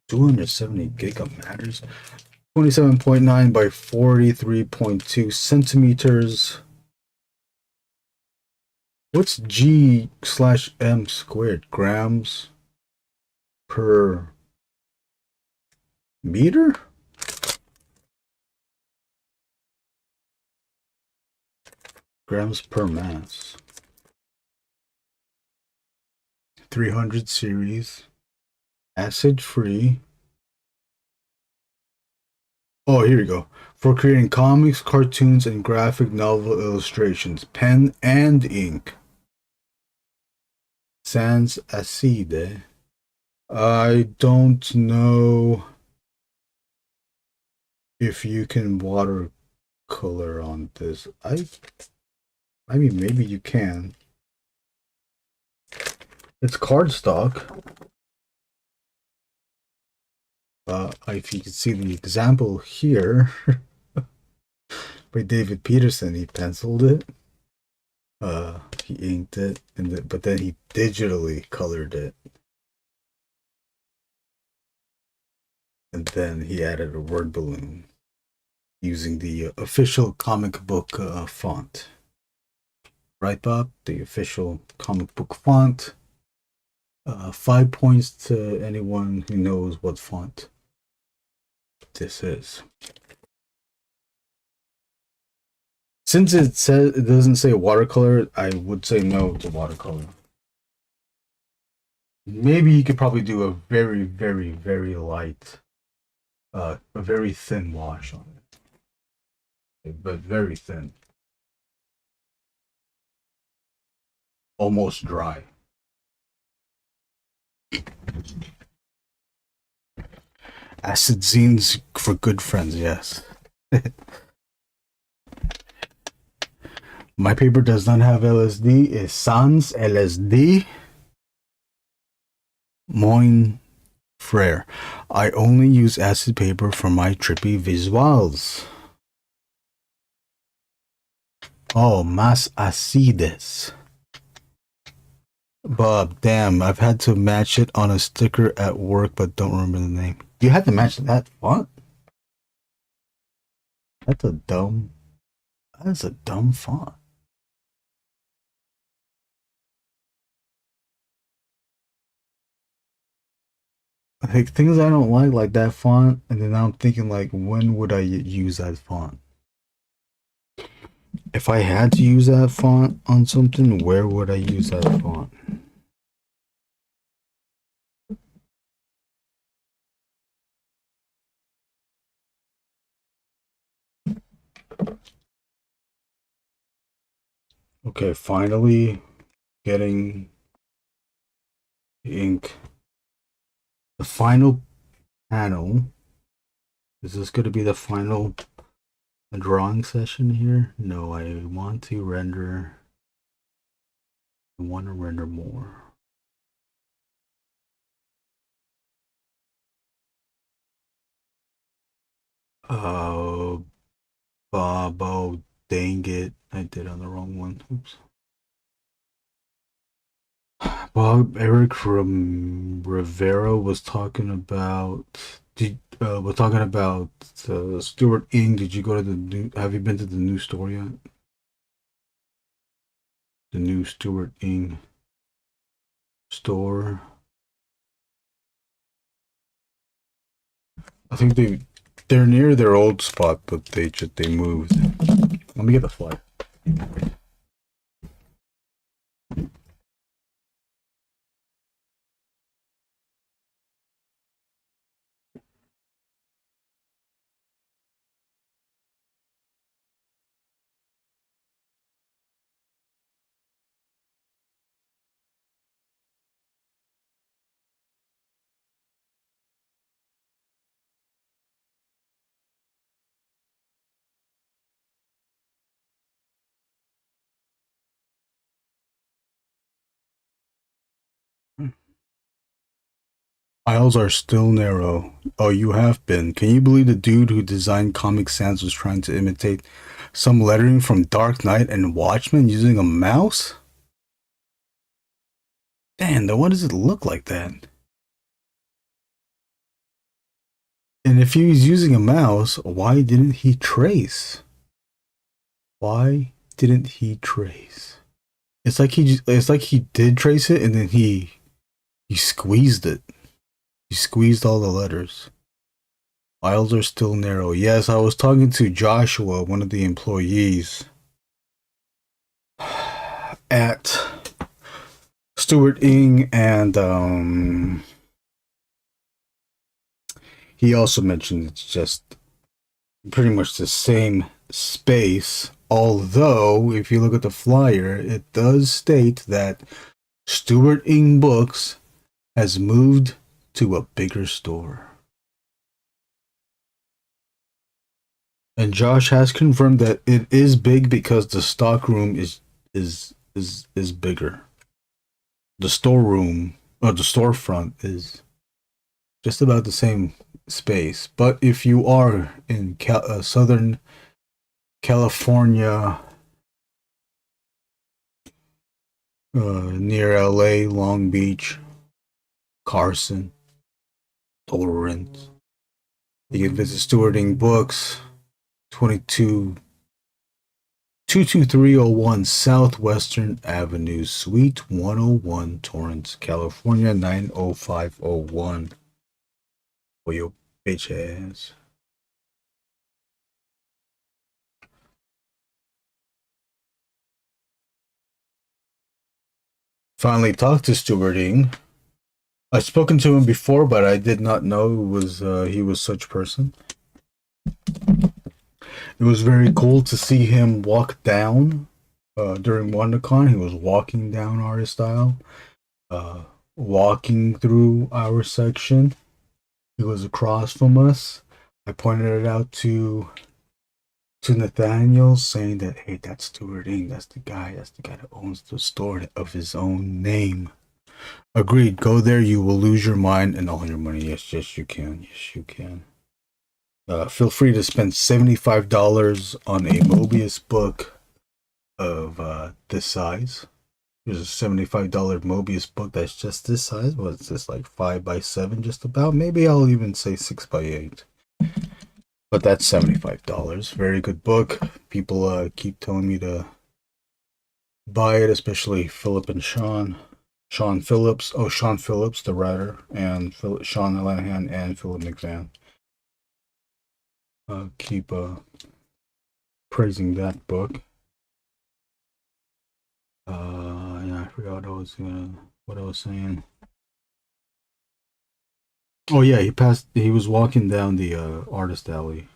270 giga matters. 27.9 by 43.2 centimeters. What's G/M squared? Grams per meter? Grams per mass. 300 series. Acid free. Oh, here we go. For creating comics, cartoons, and graphic novel illustrations. Pen and ink. Sans acide. I don't know if you can watercolor on this. I mean, maybe you can. It's cardstock. If you can see the example here by David Peterson, he penciled it. He inked it, but then he digitally colored it. And then he added a word balloon using the official comic book font. Right, Bob? The official comic book font. 5 points to anyone who knows what font this is. Since it doesn't say watercolor, I would say no to watercolor. Maybe you could probably do a very, very, very light, a very thin wash on it, but very thin, almost dry. Acid zines for good friends, yes. My paper does not have LSD. It's sans LSD. Moin frere. I only use acid paper for my trippy visuals. Oh, más acides. Bob, damn, I've had to match it on a sticker at work, but don't remember the name. You had to match that font? That's a dumb font. Like things I don't like that font, and then I'm thinking like, when would I use that font? If I had to use that font on something, where would I use that font? Okay, finally getting ink. The final panel. Is this going to be the final drawing session here? No, I want to render. I want to render more. Oh, Bobo, dang it. I did on the wrong one. Oops. Bob Eric from Rivera was talking about Stuart Ing. Did you go to the new? Have you been to the new store yet? The new Stuart Ing store. I think they're near their old spot, but they moved. Let me get the flyer. Aisles are still narrow. Oh, you have been. Can you believe the dude who designed Comic Sans was trying to imitate some lettering from Dark Knight and Watchmen using a mouse? Damn, then why does it look like that? And if he was using a mouse, why didn't he trace? Why didn't he trace? It's like he did trace it and then he squeezed it. He squeezed all the letters. Aisles are still narrow. Yes, I was talking to Joshua, one of the employees at Stuart Ing, and he also mentioned it's just pretty much the same space. Although, if you look at the flyer, it does state that Stuart Ing Books has moved to a bigger store. And Josh has confirmed that it is big because the stockroom is bigger. The storeroom or the storefront is just about the same space. But if you are in Southern California, near LA, Long Beach, Carson, Torrance, you can visit Stuart Ing Books, 22301 Southwestern Avenue, Suite 101, Torrance, California 90501. For your bitch ass. Finally talked to Stuart Ing. I've spoken to him before, but I did not know he was such a person. It was very cool to see him walk down during WonderCon. He was walking down Artist Style, walking through our section. He was across from us. I pointed it out to to Nathaniel, saying that, hey, that's Stuart Ing, that's the guy that owns the store of his own name. Agreed. Go there, you will lose your mind and all your money. Yes, yes, you can. Yes, you can. Feel free to spend $75 on a Mobius book of this size. There's a $75 Mobius book that's just this size. What's this, like 5x7 just about? Maybe I'll even say 6x8. But that's $75. Very good book. People keep telling me to buy it, especially Philip and Sean. Sean Phillips, the writer, and Sean Lanahan and Philip McVan. Keep praising that book. Yeah, I forgot what I was saying. Oh yeah, he was walking down the artist alley,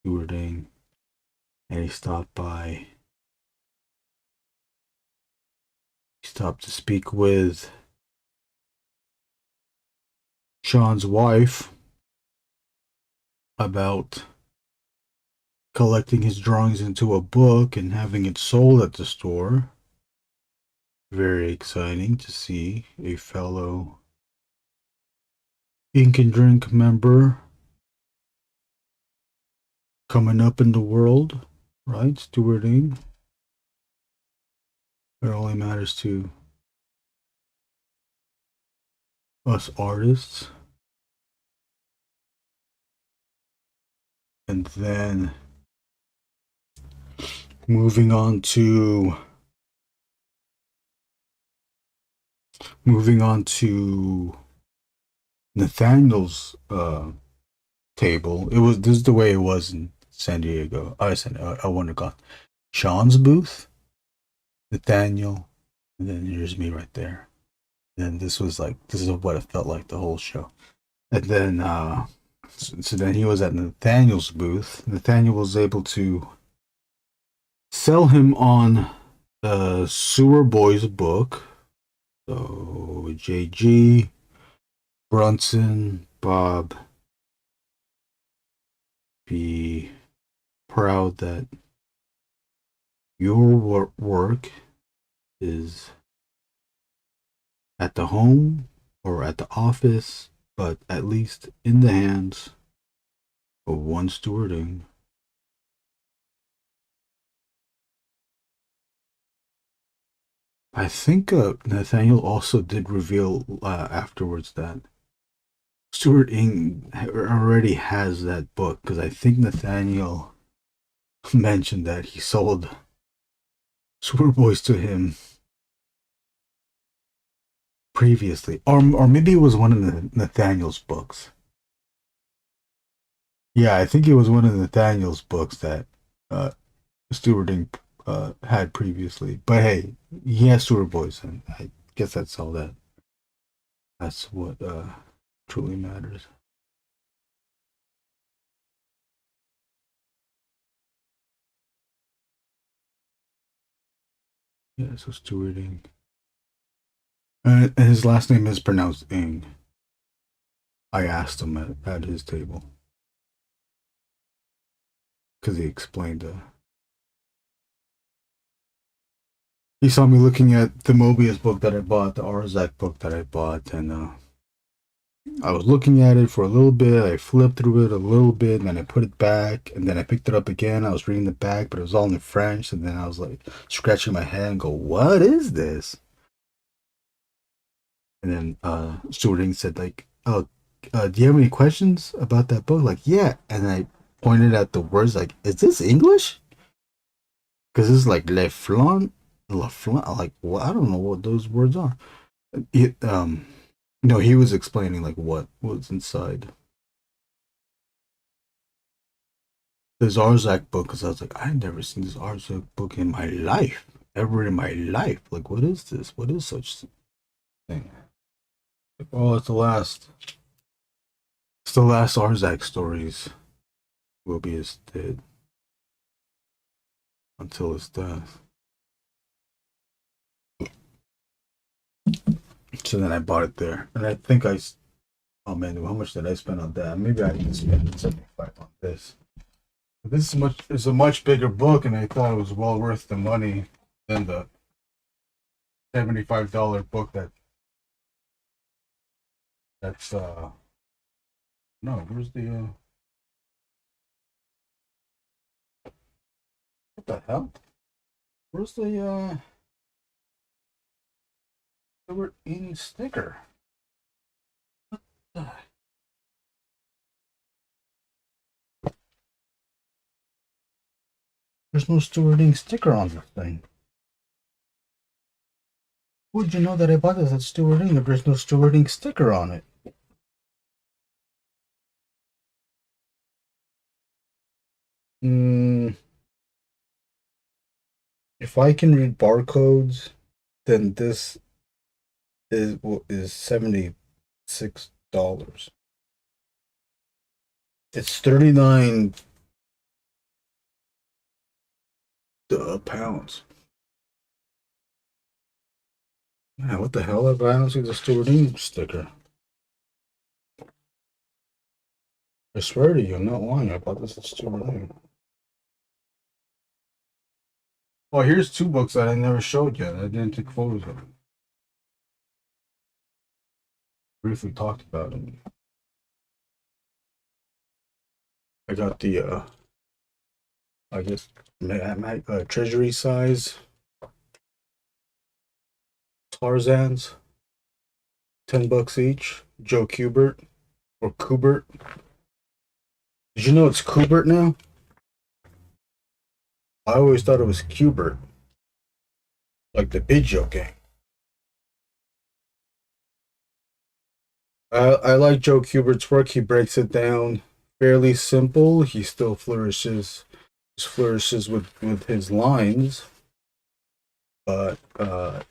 Stuart Ing, and he stopped to speak with Sean's wife about collecting his drawings into a book and having it sold at the store. Very exciting to see a fellow Ink and Drink member coming up in the world, right? Stuart Ing. It only matters to us artists. And then moving on to Nathaniel's table. This is the way it was in San Diego. I wouldn't have gone. Sean's booth, Nathaniel, and then here's me right there. And this is what it felt like the whole show. And then so then he was at Nathaniel's booth. Nathaniel was able to sell him on Sewer Boy's book. So JG, Brunson, Bob, be proud that your work is at the home or at the office, but at least in the hands of one Stuart Ing. I think Nathaniel also did reveal afterwards that Stuart Ing already has that book, because I think Nathaniel mentioned that he sold Sewer Boys to him previously, or maybe it was one of Nathaniel's books. Yeah, I think it was one of Nathaniel's books that Stuart Ing had previously. But hey, he has Sewer Boys, and I guess that's all that's what truly matters. Yeah, so Stuart Ing. And his last name is pronounced Ing. I asked him at his table, because he explained he saw me looking at the Mobius book that I bought, the Arzak book that I bought, and I was looking at it for a little bit. I flipped through it a little bit, and then I put it back, and then I picked it up again. I was reading the back, but it was all in French, and then I was like scratching my head and go, "What is this?" And then Stuart Ing said, like, "Oh, do you have any questions about that book?" Like, yeah. And I pointed at the words, like, "Is this English?" Because it's like Le Flan, like, well, I don't know what those words are. No, he was explaining like what was inside the Zarzak book, because I was like, I've never seen this Zarzak book in my life, ever in my life. Like, what is this? What is such thing? Like, oh, it's the last Zarzak stories. Mobius did until his death. So then I bought it there, and I think oh man, how much did I spend on that? Maybe I didn't spend $75 on this. This is a much bigger book, and I thought it was well worth the money than the $75 book that's no, where's the what the hell? Where's the Silver ink sticker? What the? There's no Stewart ink sticker on this thing. Would you know that I bought this at Stewart ink if there's no Stewart ink sticker on it? If I can read barcodes, then this is $76. It's 39 pounds. Yeah, what the hell? I don't see the Stewart ink sticker. I swear to you, I'm not lying. I bought this at Stewart ink. Oh, here's two books that I never showed yet. I didn't take photos of them. Briefly talked about it. I got the I guess treasury size Tarzans, $10 each. Joe Kubert or Kubert. Did you know it's Kubert now? I always thought it was Kubert, like the video game. I like Joe Kubert's work. He breaks it down fairly simple. He still flourishes with his lines, but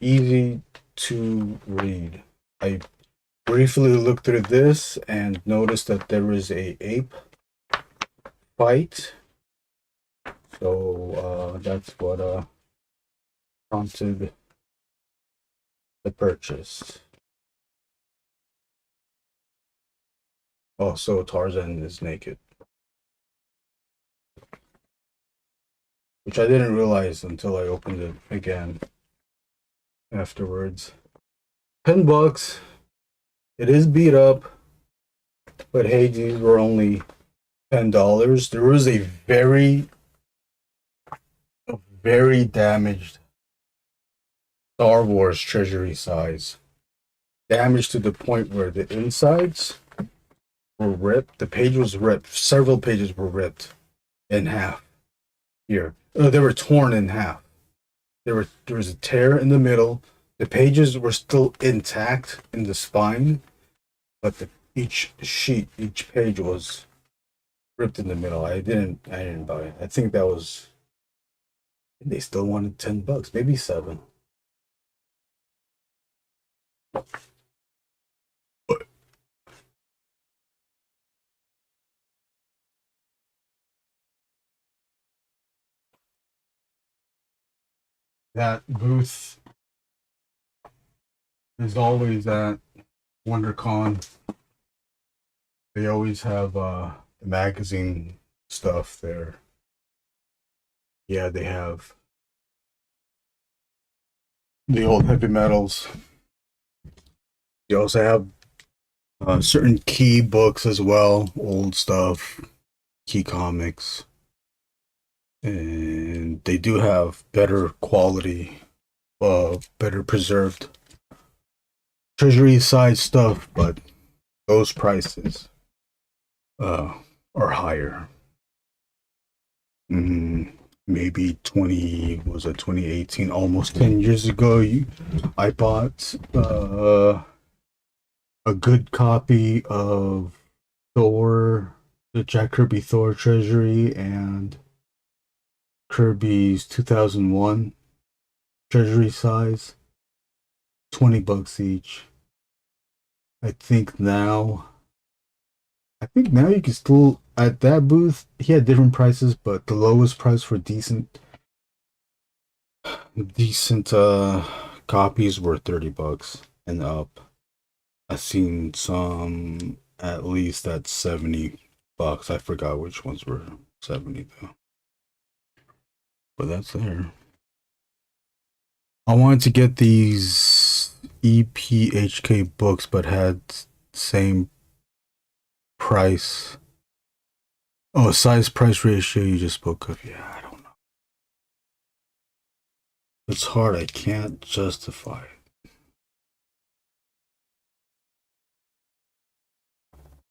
easy to read. I briefly looked through this and noticed that there is a ape fight. So that's what prompted the purchase. Also, Tarzan is naked, which I didn't realize until I opened it again afterwards. $10. It is beat up, but hey, these were only $10. There was a very damaged Star Wars treasury size. Damaged to the point where the insides were ripped. The page was ripped. Several pages were ripped in half. Here, they were torn in half. There was a tear in the middle. The pages were still intact in the spine, but each page was ripped in the middle. I didn't buy it. I think that was. They still wanted $10, maybe $7. That booth is always at WonderCon. They always have the magazine stuff there. Yeah, they have the old heavy metals. They also have certain key books as well, old stuff, key comics. And they do have better quality, better preserved treasury size stuff, but those prices are higher. Maybe 2018, almost 10 years ago, I bought a good copy of Thor, the Jack Kirby Thor treasury, and Kirby's 2001 treasury size, $20 each. I think now you can still, at that booth, he had different prices, but the lowest price for decent copies were $30 and up. I've seen some at least at $70. I forgot which ones were $70 though. But that's there. I wanted to get these EPHK books, but had same price. Oh, size price ratio you just spoke of. Yeah, I don't know. It's hard. I can't justify it.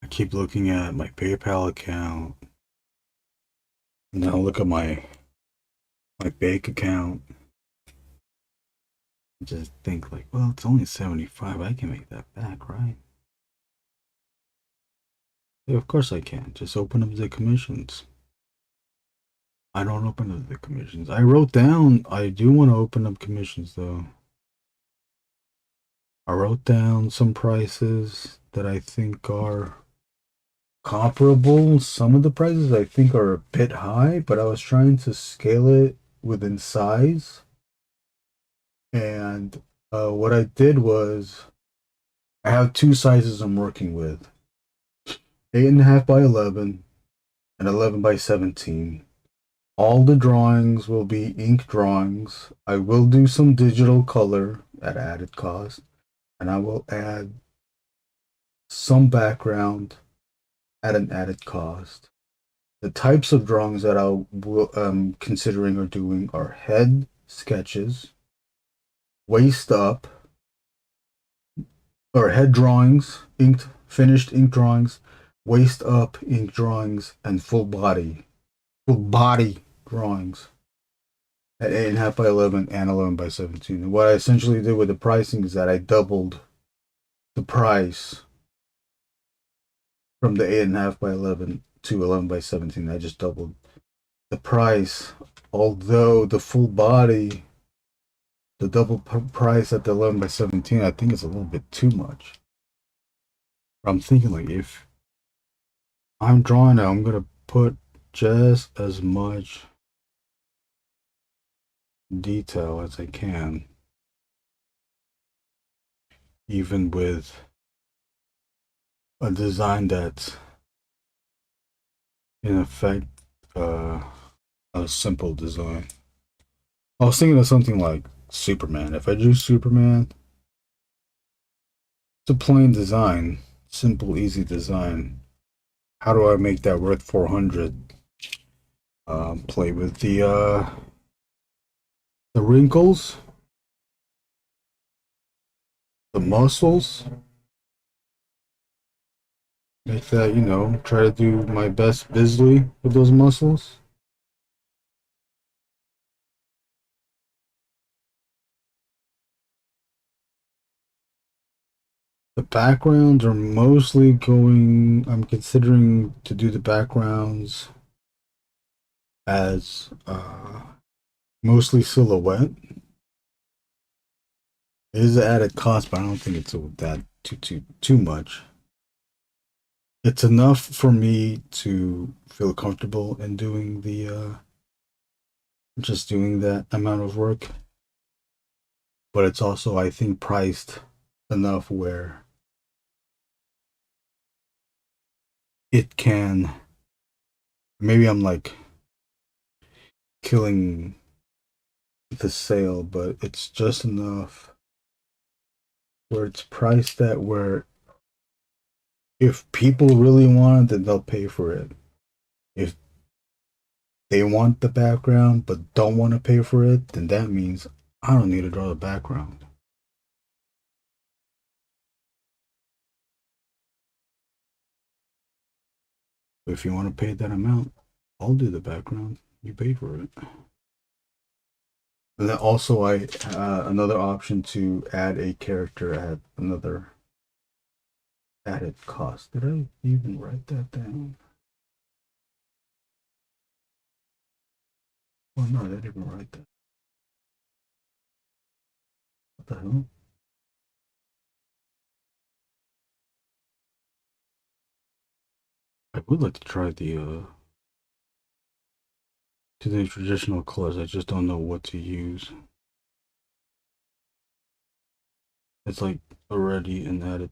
I keep looking at my PayPal account. And then I'll look at my bank account. Just think like, well, it's only 75. I can make that back, right? Yeah, of course I can. Just open up the commissions. I don't open up the commissions. I wrote down, I do want to open up commissions though. I wrote down some prices that I think are comparable. Some of the prices I think are a bit high, but I was trying to scale it within size. And what I did was, I have two sizes I'm working with: 8.5 by 11 and 11 by 17. All the drawings will be ink drawings. I will do some digital color at added cost, and I will add some background at an added cost. The types of drawings that I'm considering or doing are head sketches, waist up, or head drawings, finished ink drawings, waist up ink drawings, and full body drawings at 8.5 by 11 and 11 by 17. And what I essentially did with the pricing is that I doubled the price from the 8.5 by 11 to 11 by 17. I just doubled the price, although the full body, the double price at the 11 by 17, I think it's a little bit too much. I'm thinking like, if I'm drawing it, I'm gonna put just as much detail as I can, even with a design that's in effect a simple design. I was thinking of something like Superman. If I do Superman, it's a plain design, simple, easy design. How do I make that worth 400? Play with the wrinkles, the muscles. Make that, try to do my best visually with those muscles. The backgrounds are mostly I'm considering to do the backgrounds as mostly silhouette. It is an added cost, but I don't think it's that too much. It's enough for me to feel comfortable in doing just doing that amount of work. But it's also, I think, priced enough where it can, maybe I'm like killing the sale, but it's just enough where it's priced at where if people really want it, then they'll pay for it. If they want the background but don't want to pay for it, then that means I don't need to draw the background. But if you want to pay that amount, I'll do the background. You pay for it. And then also, another option to add a character at another added cost. Did I even write that down? Oh no, I didn't even write that. What the hell? I would like to try the traditional colors. I just don't know what to use. It's like already an added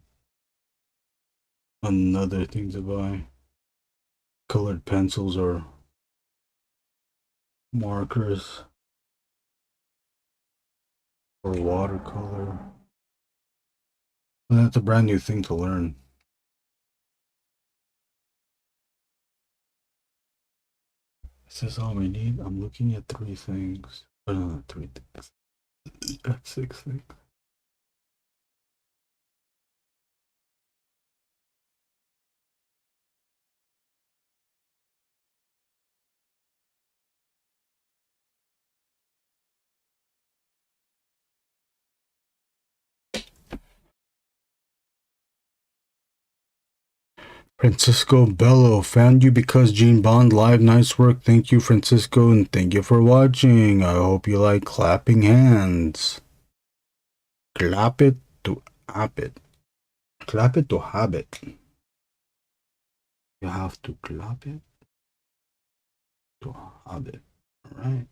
another thing to buy. Colored pencils are markers or watercolor. That's a brand new thing to learn. Is this all we need? I'm looking at 3 things. Oh, no, not 3 things. 6 things. Francisco Bello, found you because Gene Bond live. Nice work. Thank you, Francisco, and thank you for watching. I hope you like clapping hands. Clap it to have it. Clap it to have it. You have to clap it to have it. Alright.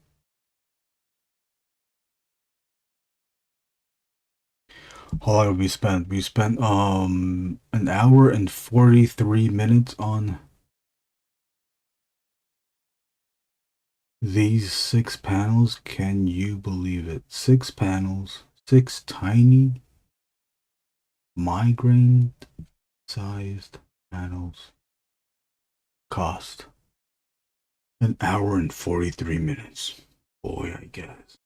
How long have we spent? We spent an hour and 43 minutes on these 6 panels. Can you believe it? 6 panels, 6 tiny migraine sized panels. Cost an hour and 43 minutes. Boy, I guess.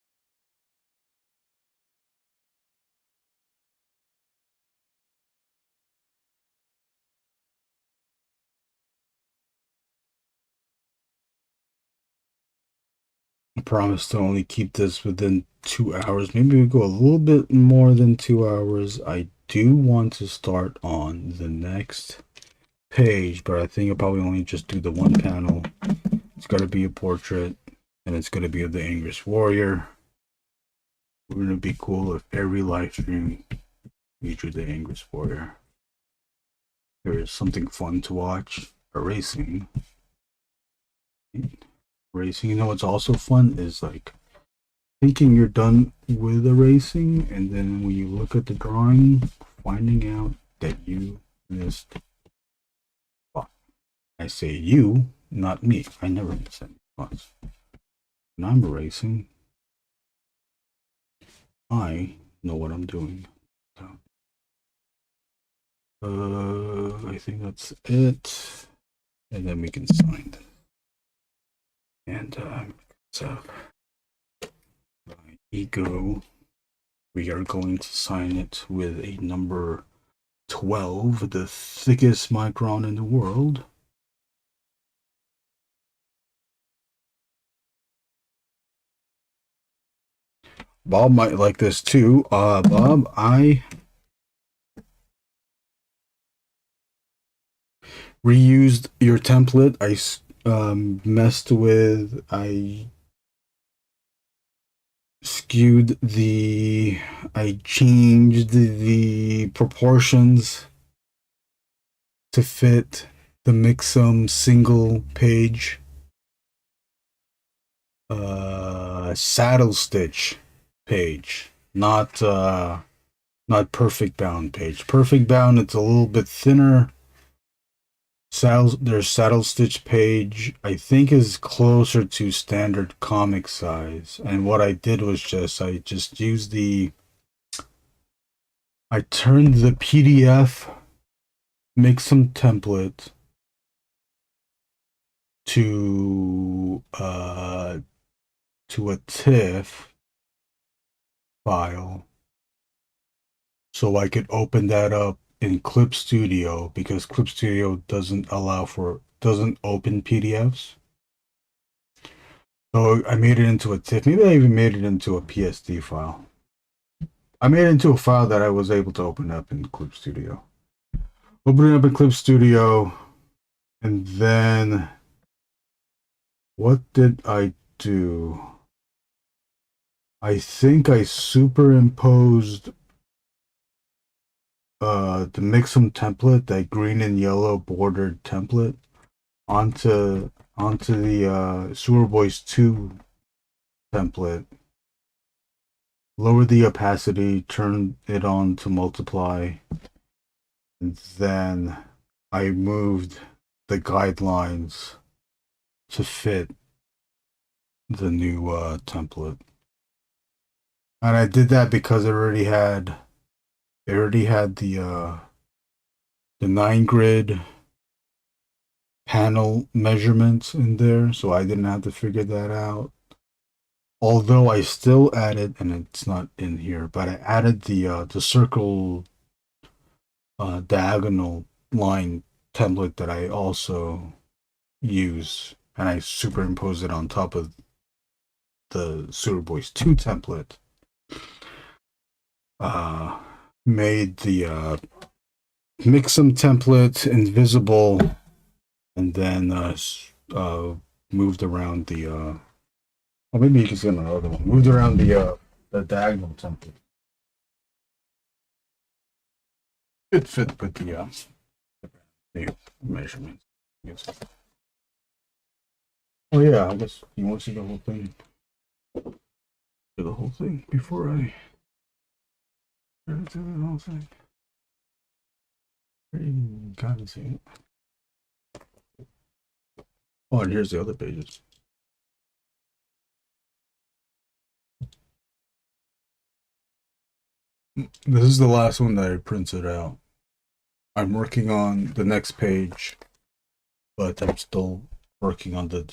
I promise to only keep this within 2 hours. Maybe we go a little bit more than 2 hours. I do want to start on the next page, but I think I'll probably only just do the one panel. It's got to be a portrait, and it's going to be of the Angriest Warrior. Wouldn't it be cool if every live stream featured the Angriest Warrior? There is something fun to watch. Erasing. Erasing. You know what's also fun is like thinking you're done with erasing, and then when you look at the drawing, finding out that you missed. Well, I say you, not me. I never miss any spots. When I'm erasing, I know what I'm doing. So, I think that's it. And then we can sign this. And so Ego, we are going to sign it with a number 12, the thickest micron in the world. Bob might like this too. Bob, I reused your template. I messed with, I skewed the, I changed the proportions to fit the Mixum single page saddle stitch page, not perfect bound page. Perfect bound, it's a little bit thinner. Their saddle stitch page, I think, is closer to standard comic size. And what I did was I just used I turned the PDF Mixum template to a TIFF file, so I could open that up in Clip Studio, because Clip Studio doesn't open PDFs. So I made it into a TIFF. Maybe I even made it into a PSD file. I made it into a file that I was able to open up in Clip Studio. Open it up in Clip Studio, and then what did I do? I think I superimposed the Mixum template, that green and yellow bordered template, onto the Sewer Boys 2 template. Lower the opacity, turn it on to multiply, and then I moved the guidelines to fit the new template. And I did that because it already had the 9 grid panel measurements in there, so I didn't have to figure that out. Although I still added, and it's not in here, but I added the circle diagonal line template that I also use, and I superimposed it on top of the Boys 2 template. Made the Mixum template invisible, and then moved around the oh, maybe you can see another one. Moved around the diagonal template. It fit with the measurements. Oh yeah, I guess you want to see the whole thing. Do the whole thing before I do the whole thing. You kind of see it. Oh, and here's the other pages. This is the last one that I printed out. I'm working on the next page, but I'm still working on the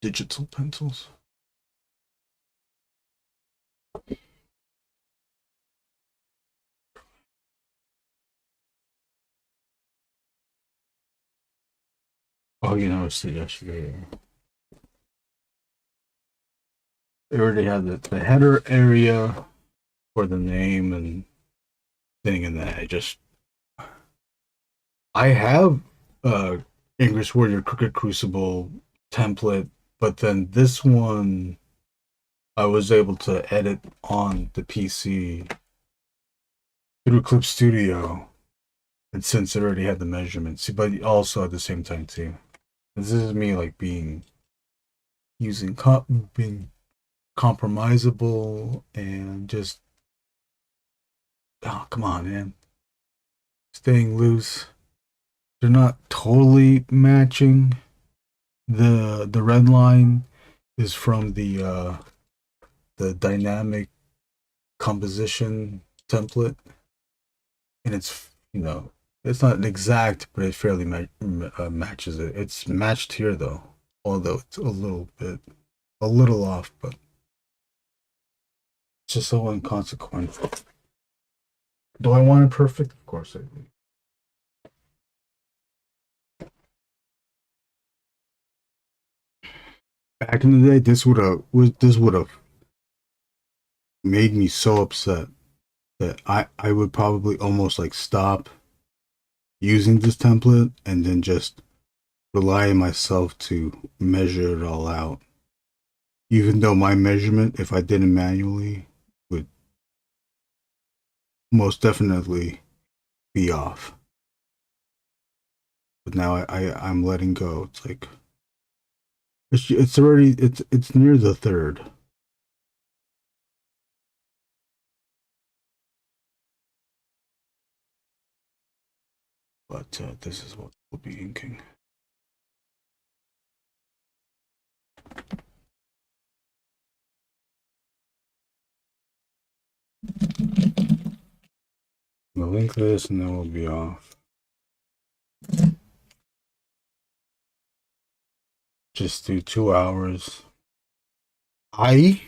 digital pencils. Oh, you know, it's yesterday. They already had the header area for the name and thing, and then I have Angriest Warrior Crooked Crucible template, but then this one I was able to edit on the PC through Clip Studio, and since it already had the measurements, but also at the same time too. This is me like being compromisable and just, oh, come on, man, staying loose. They're not totally matching. The red line is from the dynamic composition template, and it's, you know, it's not exact, but it fairly matches it. It's matched here though, although it's a little off, but it's just so inconsequential. Do I want it perfect? Of course I do. Back in the day, this would have made me so upset that I would probably almost like stop using this template and then just rely on myself to measure it all out. Even though my measurement, if I did it manually, would most definitely be off. But now I'm letting go. It's like it's already it's near the third. But this is what we'll be inking. We'll link this and then we'll be off. Just do 2 hours. I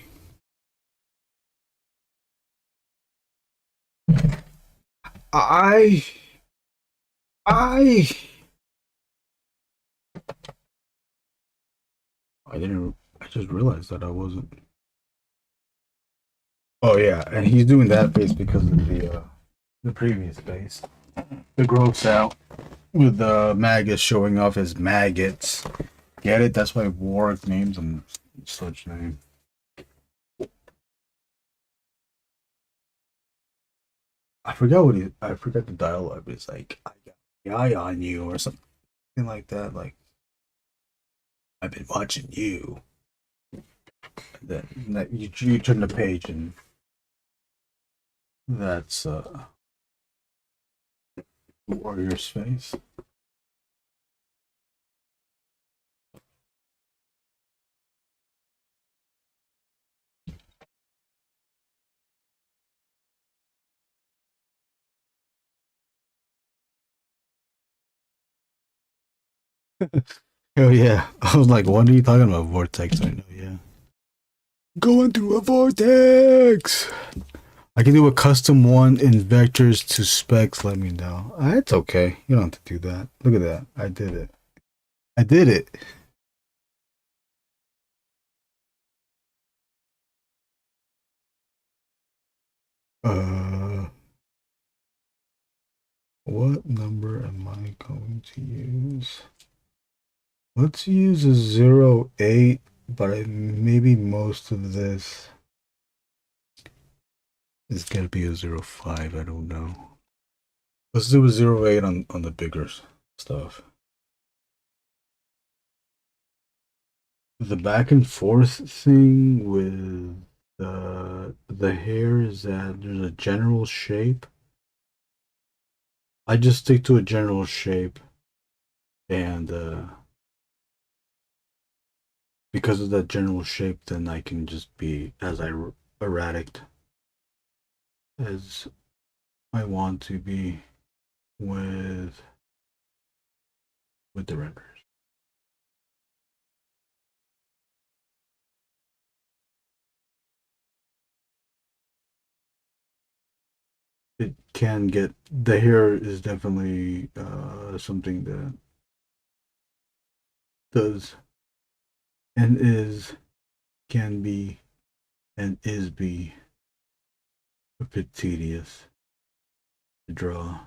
didn't. I just realized that I wasn't. Oh yeah, and he's doing that base because of the previous base, the gross out with the maggots showing off as maggots. Get it? That's why Warrick names them such name. I forgot the dialogue. It's like, I got the eye on you or something like that. Like, I've been watching you. And then you turn the page and that's Warrior's face. Oh yeah. I was like, what are you talking about? Vortex, I know, yeah. Going through a vortex. I can do a custom one in vectors to specs, let me know. It's okay. You don't have to do that. Look at that. I did it. I did it. What number am I going to use? Let's use a 08, but maybe most of this is gonna be a 05. I don't know. Let's do a 08 on the bigger stuff. The back and forth thing with the hair is that there's a general shape. I just stick to a general shape, and because of that general shape, then I can just be as erratic as I want to be with the renders. It can get, the hair is definitely something that does and can be and be a bit tedious to draw.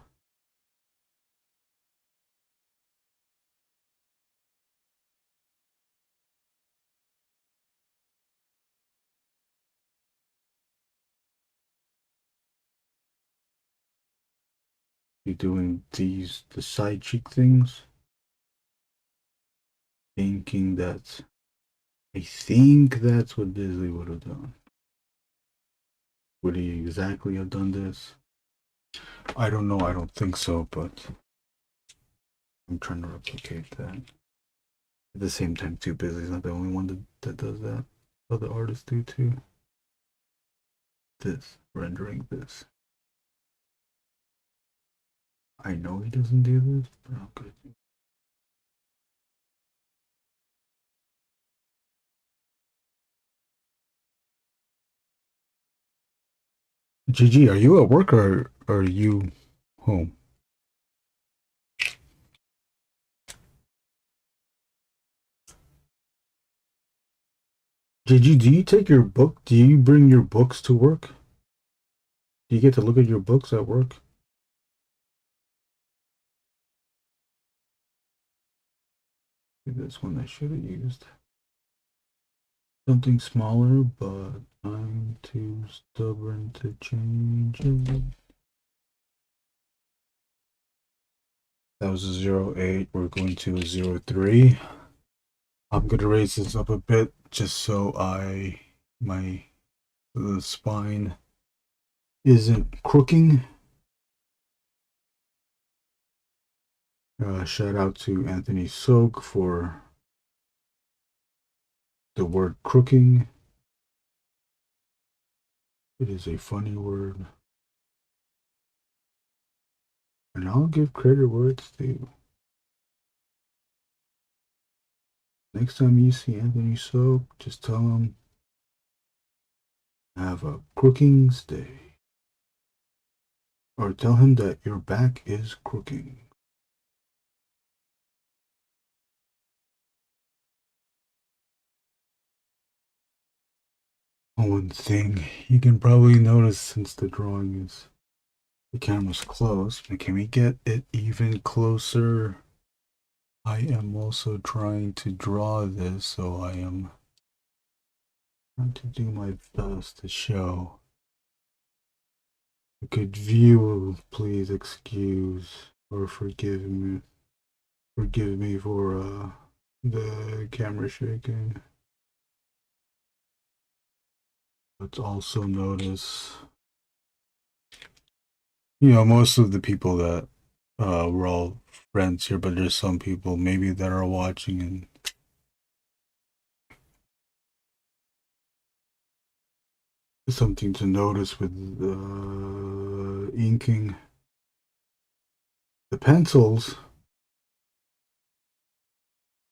You're doing the side cheek things, thinking that I think that's what Disney would have done. Would he exactly have done this? I don't know. I don't think so, but I'm trying to replicate that. At the same time, too, Busy is not the only one that does that. Other artists do too. This, rendering this. I know he doesn't do this, but I'm gonna do it. GG, are you at work or are you home? GG, do you take your book? Do you bring your books to work? Do you get to look at your books at work? This one I should have used. Something smaller, but I'm too stubborn to change it. That was a 08. We're going to a 03. I'm gonna raise this up a bit just so the spine isn't crooking. Shout out to Anthony Soak for the word crooking. It is a funny word. And I'll give credit where it's due. Next time you see Anthony Soak, just tell him, have a crooking stay. Or tell him that your back is crooking. One thing you can probably notice since the drawing is the camera's close, but can we get it even closer? I am also trying to draw this, so I am trying to do my best to show a good view. Please excuse or forgive me for the camera shaking. Let's also notice, most of the people that we're all friends here, but there's some people maybe that are watching and something to notice with inking. The pencils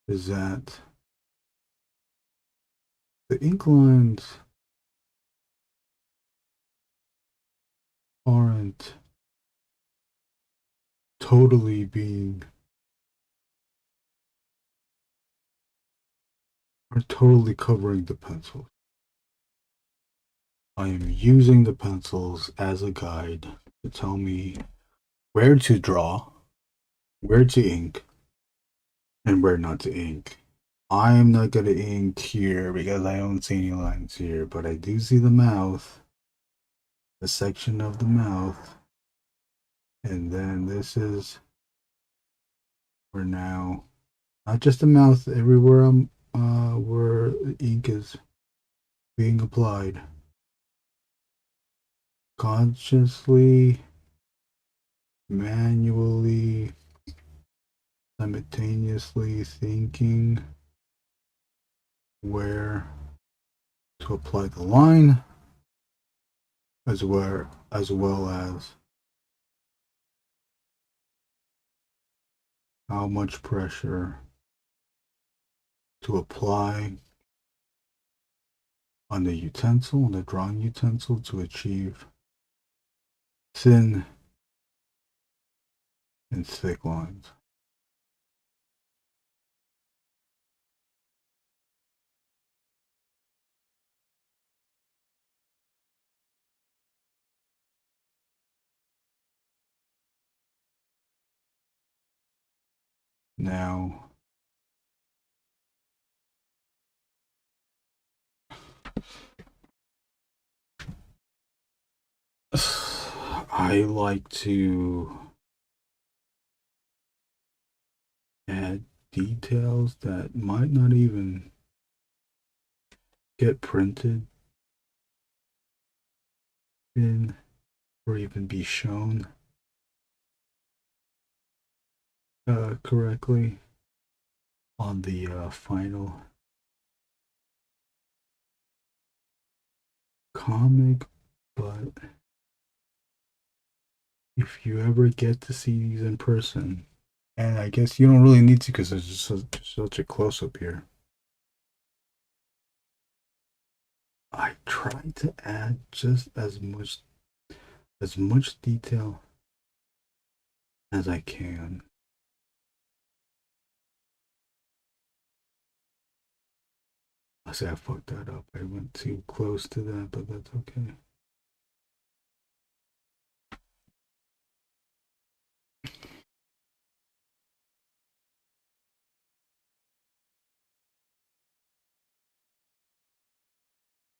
is that the ink lines aren't totally covering the pencil. I am using the pencils as a guide to tell me where to draw, where to ink, and where not to ink. I am not going to ink here because I don't see any lines here, but I do see the mouth, the section of the mouth, and then this is where now, not just the mouth, everywhere where the ink is being applied. Consciously, manually, simultaneously thinking where to apply the line, as well as how much pressure to apply on the utensil, on the drawing utensil, to achieve thin and thick lines. Now, I like to add details that might not even get printed in or even be shown correctly on the final comic, but if you ever get to see these in person, and I guess you don't really need to because there's just such a close-up here, I try to add just as much detail as I can. I say I fucked that up. I went too close to that, but that's okay.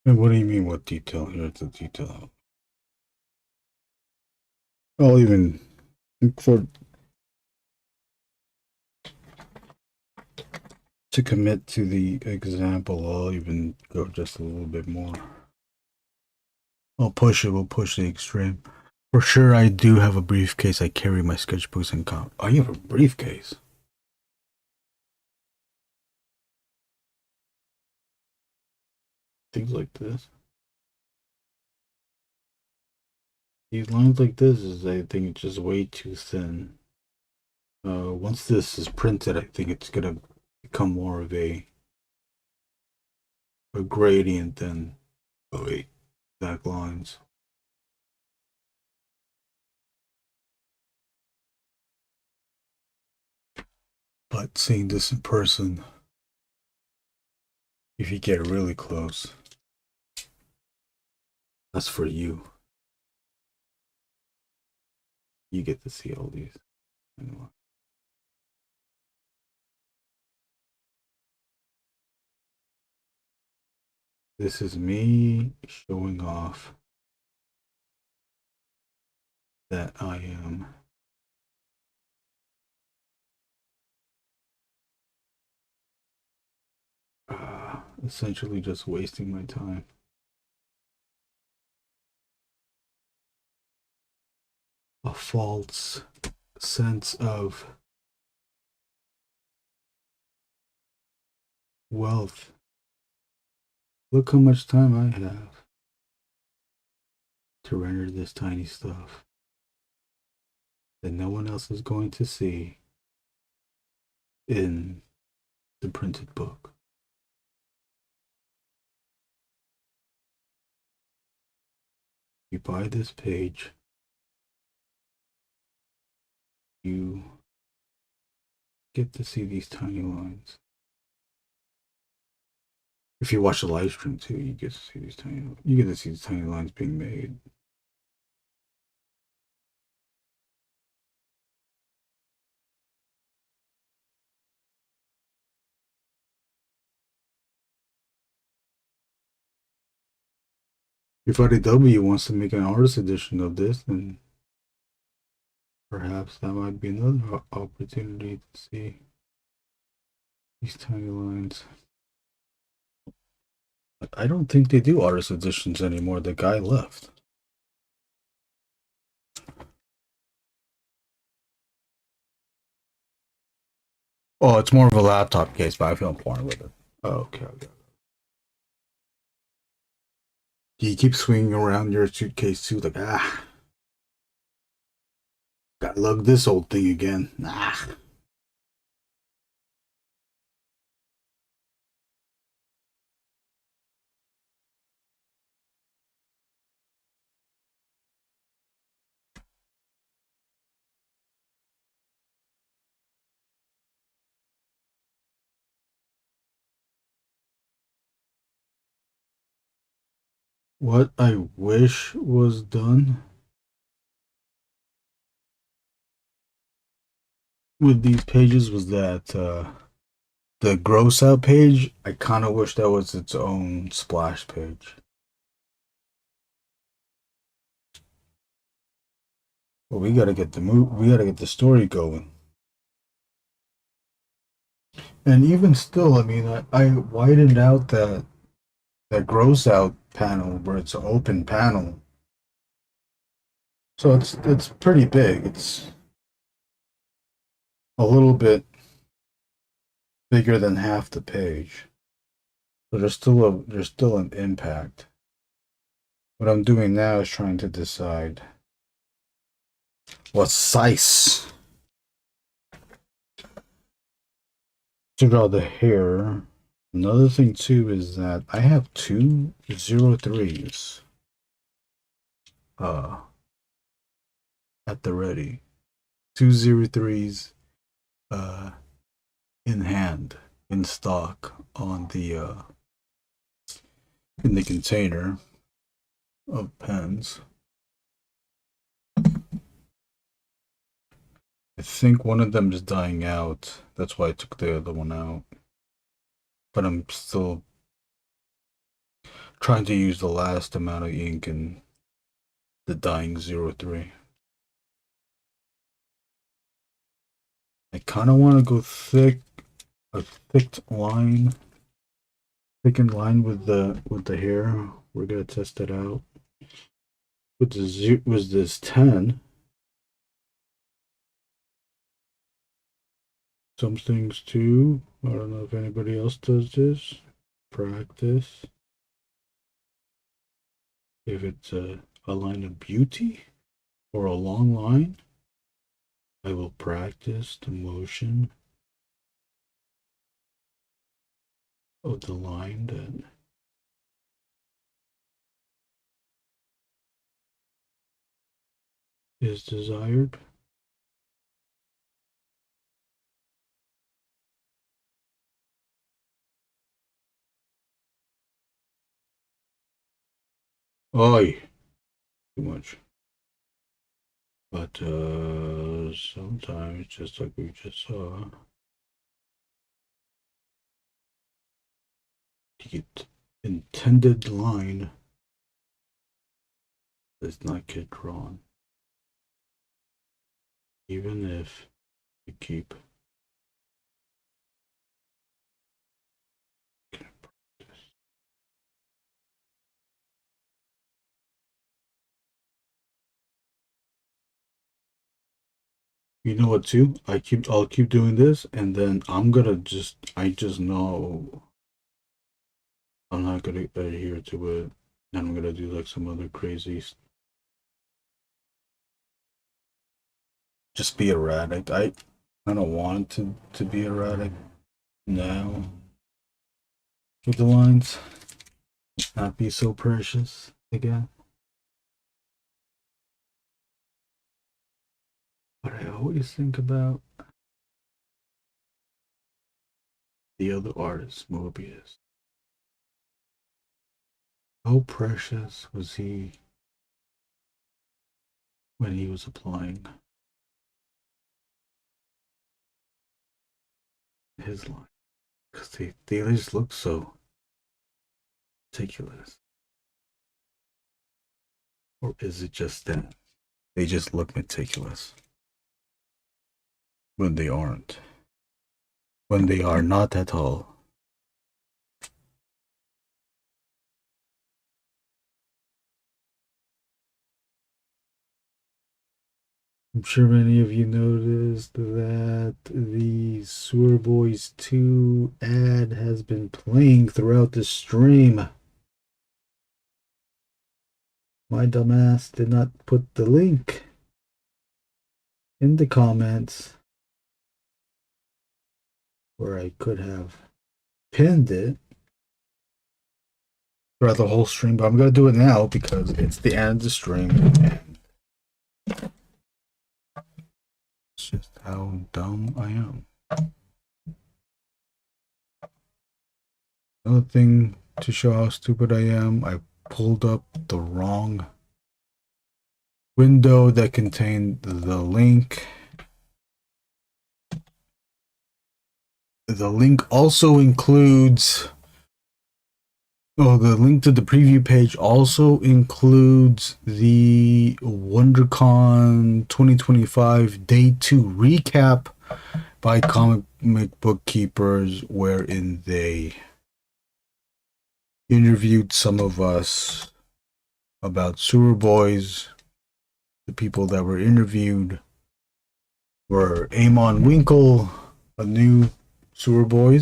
And what do you mean, what detail? Here's the detail. I'll even, for to commit to the example, I'll even go just a little bit more. I'll push it. We'll push the extreme. For sure, I do have a briefcase. I carry my sketchbooks and Oh, you have a briefcase? Things like this. These lines like this is, I think, just way too thin. Once this is printed, I think it's gonna become more of a gradient than back lines. But seeing this in person, if you get really close, that's for you. You get to see all these. Anyway. This is me showing off that I am essentially just wasting my time. A false sense of wealth. Look how much time I have to render this tiny stuff that no one else is going to see in the printed book. You buy this page, you get to see these tiny lines. If you watch the live stream too, you get to see these tiny lines being made. If IDW wants to make an artist edition of this, then perhaps that might be another opportunity to see these tiny lines. But I don't think they do artist editions anymore. The guy left. Oh, it's more of a laptop case, but I feel important with it. Oh, okay. Do you keep swinging around your suitcase too? Like, gotta lug this old thing again. What I wish was done with these pages was that the gross out page, I kind of wish that was its own splash page. But we gotta get the story going. And even still, I mean, I widened out that gross out panel where it's an open panel. So it's pretty big. It's a little bit bigger than half the page. So there's still an impact. What I'm doing now is trying to decide what size to draw the hair. Another thing too is that I have two 03s at the ready. 2 03s in hand, in stock on the in the container of pens. I think one of them is dying out. That's why I took the other one out. But I'm still trying to use the last amount of ink in the dying 03. I kind of want to go thickened line with the hair. We're gonna test it out. Was this 10? Some things too. I don't know if anybody else does this. Practice. If it's a line of beauty or a long line, I will practice the motion of the line that is desired. Oi, too much. But sometimes, just like we just saw, the intended line does not get drawn, even if you keep practice. You know what too? I'll keep doing this, and then I just know I'm not gonna adhere to it, and I'm gonna do like some other crazy. Just be erratic. I don't want to be erratic. Now, with the lines not be so precious again. But I always think about the other artist, Mobius. How precious was he when he was applying his line? Because they just look so meticulous. Or is it just that they just look meticulous when they aren't? When they are not at all. I'm sure many of you noticed that the Sewer Boys 2 ad has been playing throughout the stream. My dumbass did not put the link in the comments where I could have pinned it throughout the whole stream, but I'm going to do it now because it's the end of the stream. And it's just how dumb I am. Another thing to show how stupid I am, I pulled up the wrong window that contained the link. The link also includes, the link to the preview page also includes the WonderCon 2025 Day 2 recap by Comic Book Keepers, wherein they interviewed some of us about Sewer Boys. The people that were interviewed were Amon Winkle, a new Sewer Boy,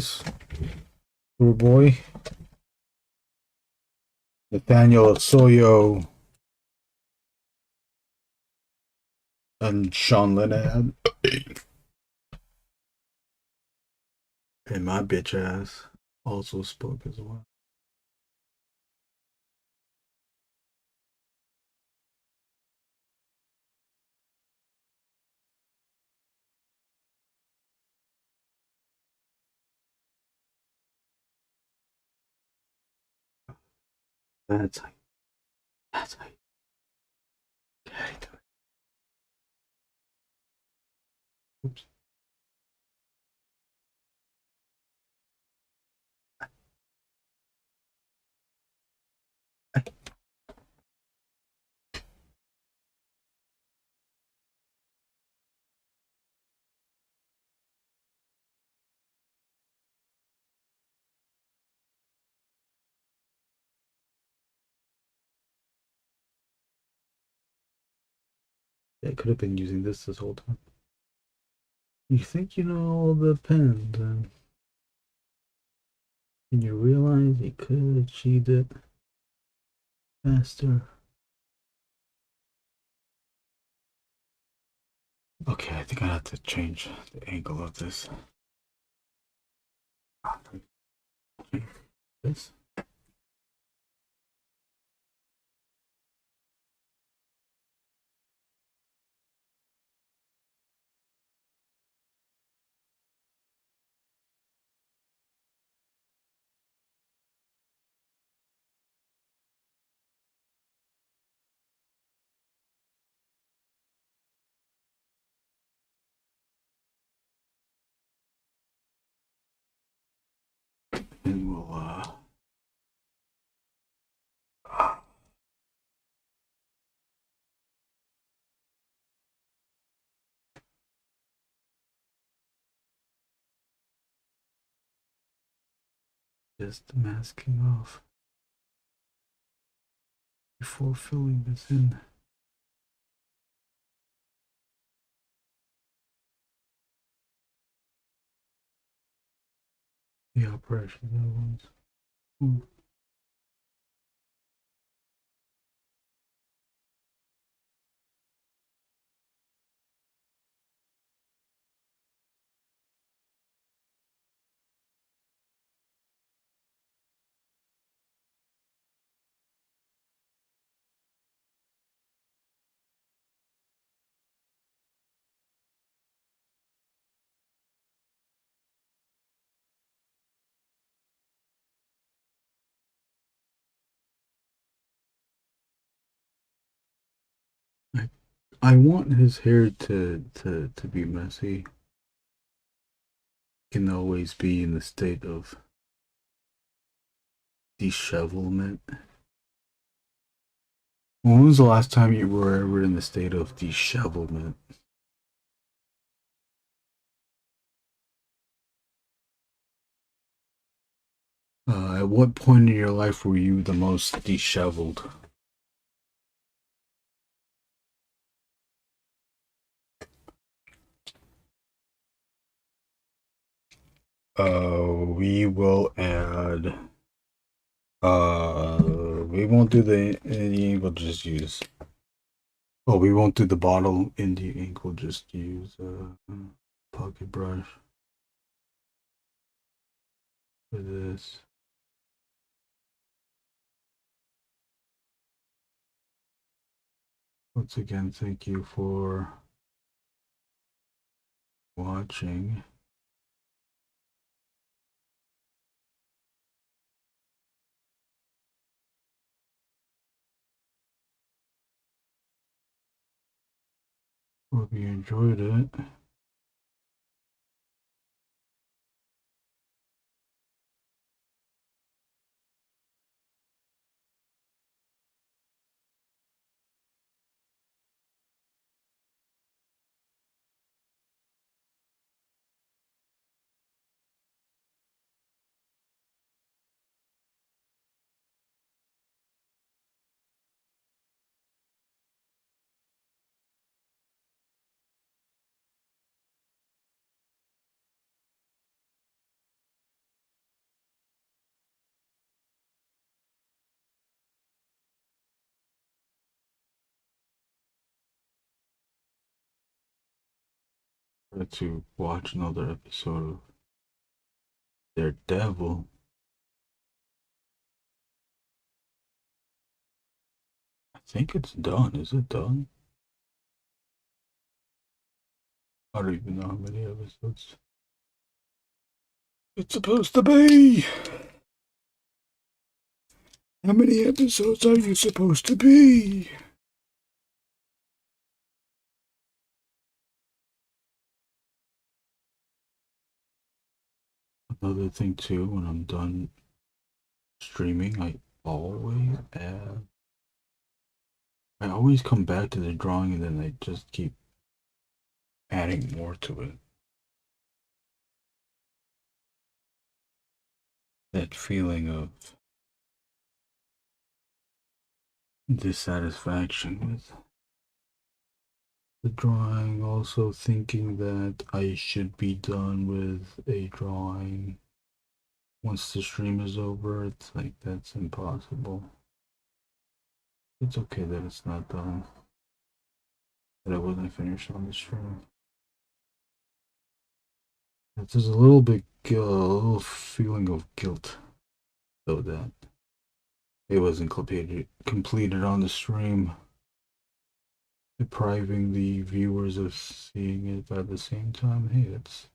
Nathaniel Osoyo, and Sean Lenad, and my bitch ass also spoke as well. That's how you do it. Oops. Yeah, I could have been using this whole time. You think you know all the pens, and you realize you could have achieved it faster. Okay, I think I have to change the angle of this. This. And we'll just masking off before filling this in. The operation ones. Ooh. I want his hair to be messy. Can always be in the state of dishevelment. When was the last time you were ever in the state of dishevelment? At what point in your life were you the most disheveled? We will add. We won't do the indie ink. We'll just use. Oh, we won't do the bottle indie ink. We'll just use pocket brush for this. Once again, thank you for watching. Hope you enjoyed it. To watch another episode of Daredevil. I think it's done. Is it done? I don't even know how many episodes it's supposed to be. How many episodes are you supposed to be? Another thing too, when I'm done streaming, I always come back to the drawing and then I just keep adding more to it. That feeling of dissatisfaction with the drawing, also thinking that I should be done with a drawing once the stream is over. It's like, that's impossible. It's okay that it's not done, that I wasn't finished on the stream. It's just a little bit, a little feeling of guilt, though, that it wasn't completed on the stream, depriving the viewers of seeing it at the same time. Hey, that's...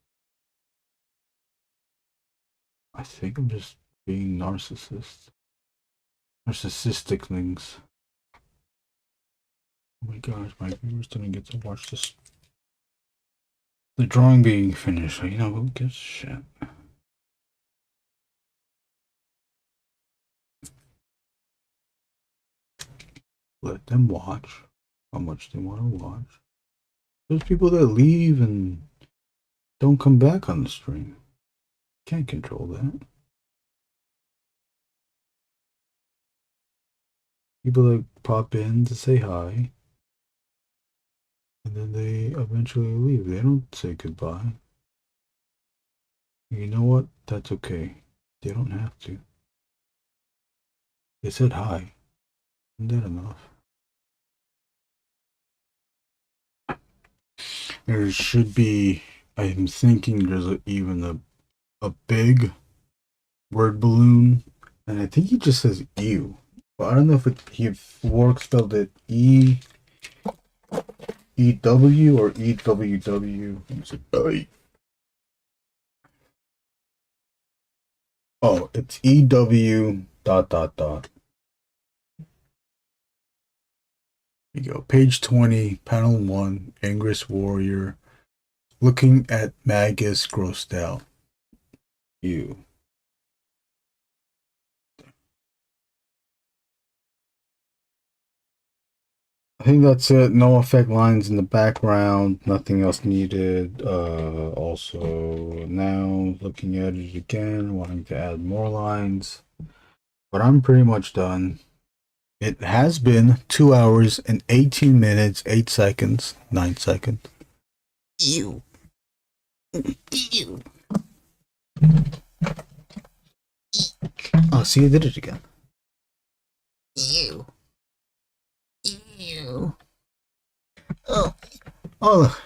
I think I'm just being narcissistic things. Oh my gosh, my viewers didn't get to watch this. The drawing being finished, so you know, who gives a shit? Let them watch how much they want to watch. There's people that leave and don't come back on the stream. Can't control that. People that pop in to say hi, and then they eventually leave. They don't say goodbye. You know what? That's okay. They don't have to. They said hi. Isn't that enough? There should be, I'm thinking there's even a big word balloon, and I think he just says ew. But I don't know if Warrick spelled it EW or EWW. Oh, it's EW ... Here you go. Page 20, panel 1, Angriest Warrior. Looking at Magus grossed out. You. I think that's it. No effect lines in the background. Nothing else needed. Also, now looking at it again, wanting to add more lines. But I'm pretty much done. It has been 2 hours and 18 minutes, 8 seconds, 9 seconds. Ew. Ew. Oh, see, I did it again. Ew. Ew. Oh. Oh.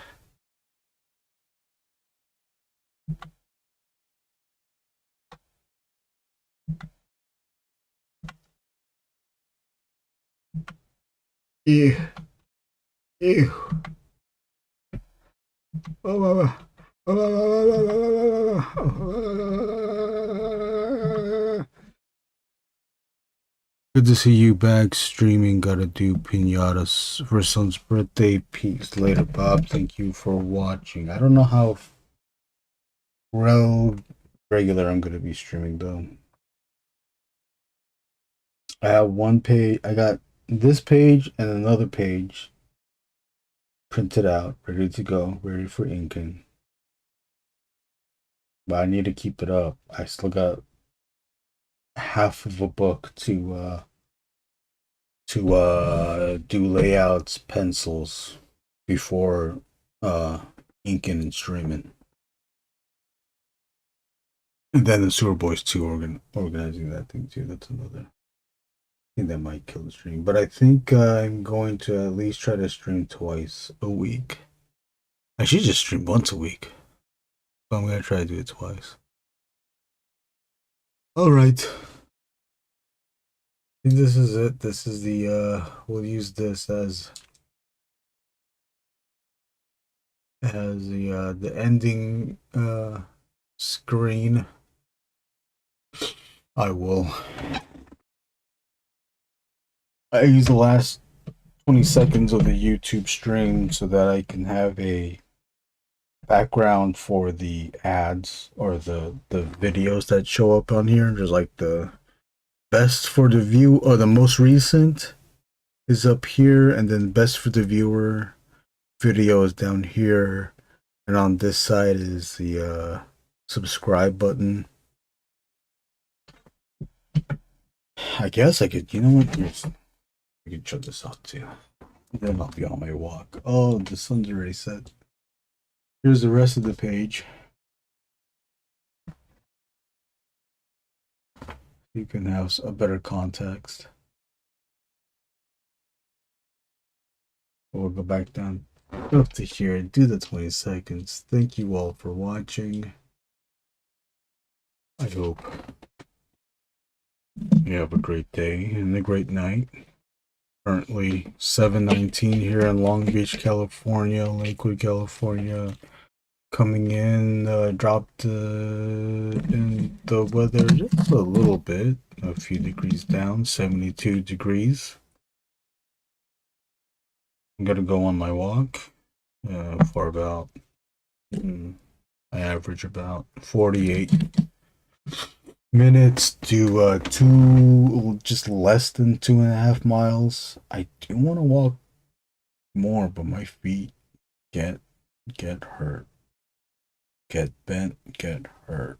Ew. Ew. Oh, good to see you back streaming. Gotta do pinatas for son's birthday. Peace later, Bob. Thank you for watching. I don't know how regular I'm gonna be streaming though. I have one page. I got this page and another page printed out, ready to go, ready for inking. But I need to keep it up. I still got half of a book to do layouts, pencils before inking and streaming. And then the Sewer Boys 2 organizing that thing too. That's another thing that might kill the stream. But I think I'm going to at least try to stream twice a week. I should just stream once a week. But I'm going to try to do it twice. Alright. I think this is it. This is the we'll use this as the ending screen. I use the last 20 seconds of the YouTube stream so that I can have a background for the ads or the videos that show up on here. Just like the best for the view or the most recent is up here, and then best for the viewer video is down here, and on this side is the subscribe button. I guess I could, you know what, I could shut this off too, then I'll be on my walk. Oh, the sun's already set. Here's the rest of the page. You can have a better context. We'll go back down up to here and do the 20 seconds. Thank you all for watching. I hope you have a great day and a great night. Currently 7:19 here in Long Beach, California, Lakewood, California. Coming in, dropped in the weather just a little bit, a few degrees down, 72 degrees. I'm gonna go on my walk for about, I average about 48 minutes to just less than 2.5 miles. I do want to walk more, but my feet get hurt. Get bent, get hurt.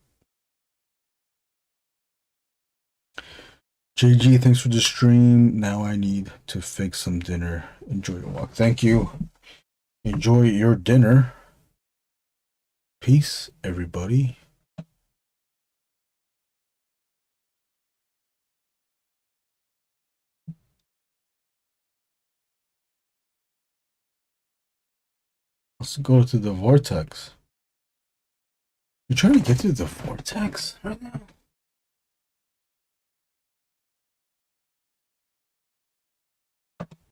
JG, thanks for the stream. Now I need to fix some dinner. Enjoy your walk. Thank you. Enjoy your dinner. Peace, everybody. Let's go to the vortex. You're trying to get to the vortex right now?